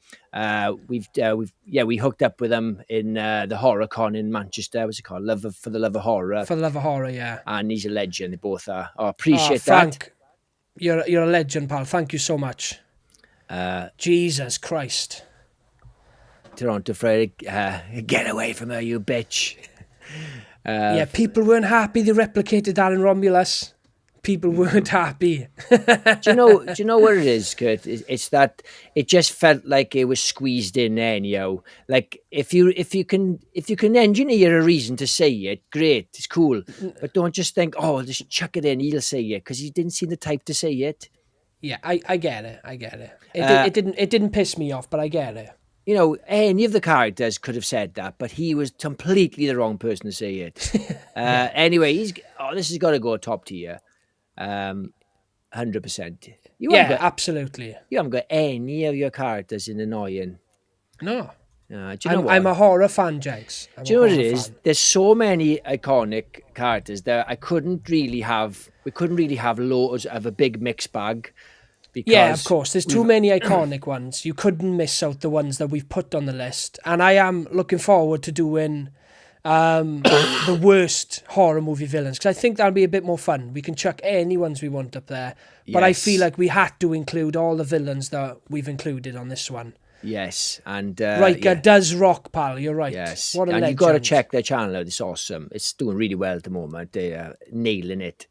We hooked up with them in the Horror Con in Manchester. What's it called? For the Love of Horror. For the Love of Horror, yeah. And he's a legend. They both are. I appreciate Frank, that. You're a legend, pal. Thank you so much. Jesus Christ. Toronto Freddy, get away from her, you bitch. People weren't happy they replicated that in Romulus. People weren't happy. Do you know what it is, Kurt? It's that it just felt like it was squeezed in anyhow. Like if you can engineer a reason to say it, great, it's cool. But don't just think, oh, just chuck it in, he'll say it, because he didn't seem the type to say it. Yeah, I get it. It didn't piss me off, but I get it. You know, any of the characters could have said that, but he was completely the wrong person to say it. Anyway, this has got to go top tier. 100%. Absolutely. You haven't got any of your characters in annoying. No. Do you know what? I'm a horror fan, Jenks. Do you know what it is? There's so many iconic characters that we couldn't really have loads of a big mixed bag. Yeah, of course. There's too many iconic ones. You couldn't miss out the ones that we've put on the list. And I am looking forward to doing the worst horror movie villains, because I think that'll be a bit more fun. We can chuck any ones we want up there. But I feel like we had to include all the villains that we've included on this one. Yes, and Riker does rock, pal. You're right. Yes, what a and legend. You've got to check their channel out. It's awesome. It's doing really well at the moment. They are nailing it,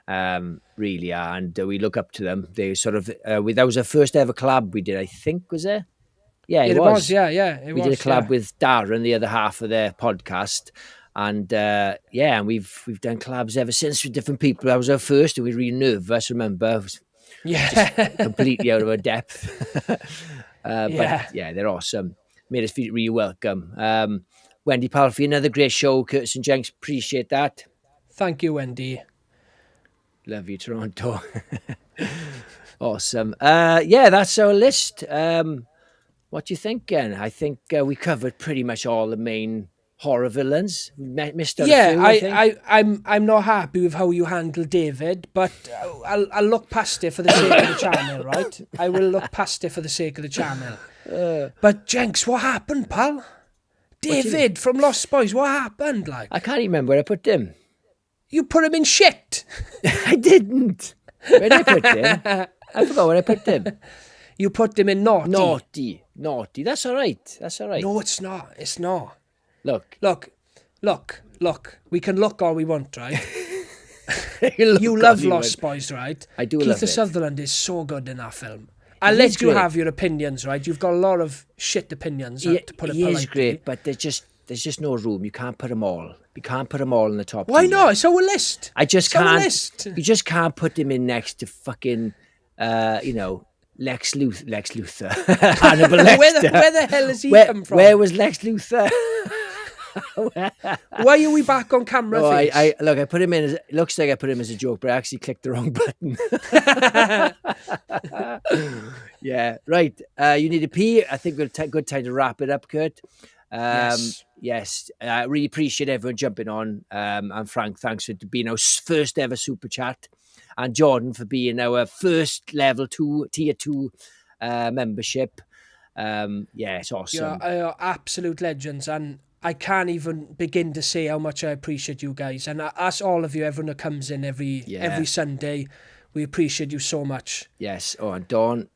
really are. And we look up to them. They sort of that was our first ever collab we did. I think, was it? Yeah, it was. Yeah, we did a collab with Darren, the other half of their podcast. And and we've done collabs ever since with different people. That was our first, and we were really nervous. Remember, just completely out of our depth. But they're awesome. Made us feel really welcome. Wendy Palfrey, another great show. Curtis and Jenks, appreciate that. Thank you, Wendy. Love you, Toronto. Awesome. Yeah, that's our list. What do you think, Ken? I think we covered pretty much all the main horror villains. Missed out a few, I think. I'm not happy with how you handle David, but I'll look past it for the sake of the channel, right? I will look past it for the sake of the channel. But Jenks, what happened, pal? David from Lost Boys, what happened? Like, I can't even remember where I put him. You put him in shit. I didn't. Where did I put him? I forgot where I put him. You put him in naughty. Naughty. That's all right. No, it's not. It's not. Look. We can look all we want, right? You You love Lost Boys, right? I do love it. Keith Sutherland is so good in that film. I'll let you have your opinions, right? You've got a lot of shit opinions, to put it politely. He is great, but there's just no room. You can't put them all. You can't put them all in the top. Why not? It's our list. I just it's can't. List. You just can't put him in next to fucking, Lex Luthor. Hannibal Lecter. Where the hell has he come from? Where was Lex Luthor? Why are we back on camera? Oh, I put him in. Looks like I put him as a joke, but I actually clicked the wrong button. Yeah, right. You need a pee. I think we'll take good time to wrap it up, Kurt. Yes. I really appreciate everyone jumping on. And Frank, thanks for being our first ever super chat, and Jordan for being our first level 2 tier 2 membership. It's awesome. You're absolute legends, and I can't even begin to say how much I appreciate you guys, and I ask all of you, everyone that comes in every Sunday. We appreciate you so much. Yes. Oh, and Dawn,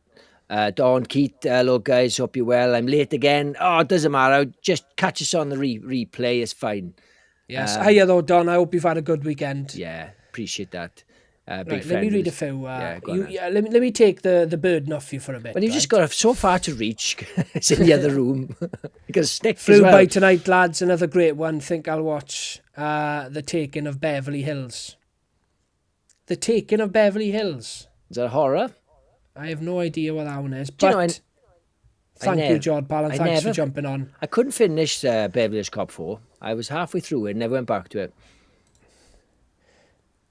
Keith, hello guys, hope you're well. I'm late again. Oh, it doesn't matter. Just catch us on the replay. It's fine. Yes. Hiya though, Don. I hope you've had a good weekend. Yeah, appreciate that. Right, let me read a few. Let me take the burden off you for a bit. Well, you've just got so far to reach. It's in the other room. Because stick flew by tonight, lads. Another great one. Think I'll watch The Taking of Beverly Hills. The Taking of Beverly Hills. Is that a horror? I have no idea what that one is. But thank you, Jod Pal, and thanks for jumping on. I couldn't finish Beverly Hills Cop 4. I was halfway through it and never went back to it.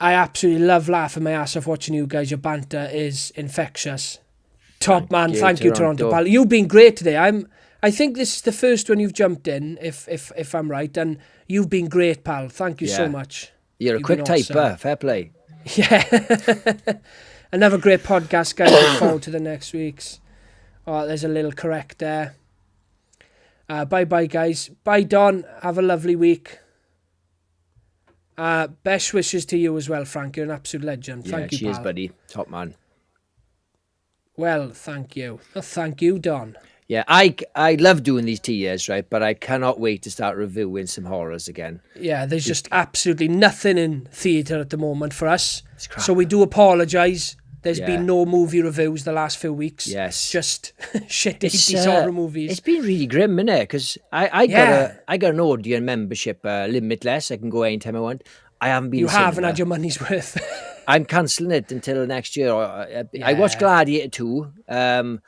I absolutely love laughing my ass off watching you guys. Your banter is infectious. Top man, thank you, Toronto Pal. You've been great today. I think this is the first one you've jumped in, if I'm right, and you've been great, pal. Thank you so much. You're a quick typer. Fair play. Yeah. Another great podcast, guys. Look forward to the next week's. Oh, there's a little correct there. Bye-bye, guys. Bye, Don. Have a lovely week. Best wishes to you as well, Frank. You're an absolute legend. Thank you, cheers, pal. buddy. Top man. Well, thank you. Thank you, Don. Yeah, I love doing these tiers, right? But I cannot wait to start reviewing some horrors again. Yeah, there's just absolutely nothing in theatre at the moment for us. So we do apologise. There's been no movie reviews the last few weeks. Yes. Just shit 80s horror movies. It's been really grim, innit? Because I got an Odeon membership, limitless. I can go anytime I want. I haven't been. You haven't had your money's worth. I'm cancelling it until next year. I watched Gladiator 2, and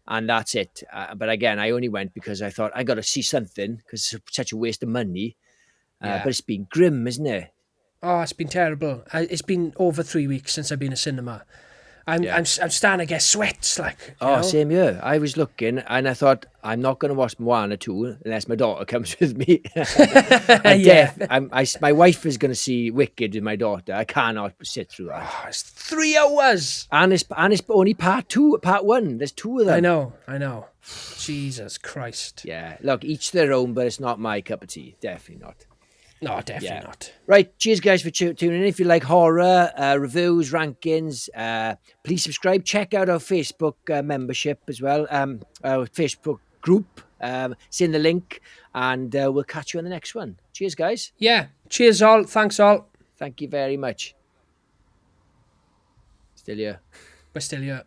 that's it. But again, I only went because I thought I got to see something because it's such a waste of money. But it's been grim, isn't it? Oh, it's been terrible. It's been over 3 weeks since I've been to cinema. I'm starting to get sweats, like. You know? Same here. I was looking and I thought I'm not going to watch Moana 2 unless my daughter comes with me. My wife is going to see Wicked with my daughter. I cannot sit through that. Oh, it's 3 hours, and it's only part 1. There's 2 of them. I know. Jesus Christ. Yeah, look, each their own, but it's not my cup of tea. Definitely not. No, definitely not. Right, cheers guys for tuning in. If you like horror, reviews, rankings, please subscribe. Check out our Facebook membership as well, our Facebook group. It's in the link, and we'll catch you on the next one. Cheers, guys. Yeah, cheers all. Thanks all. Thank you very much. Still here. We're still here.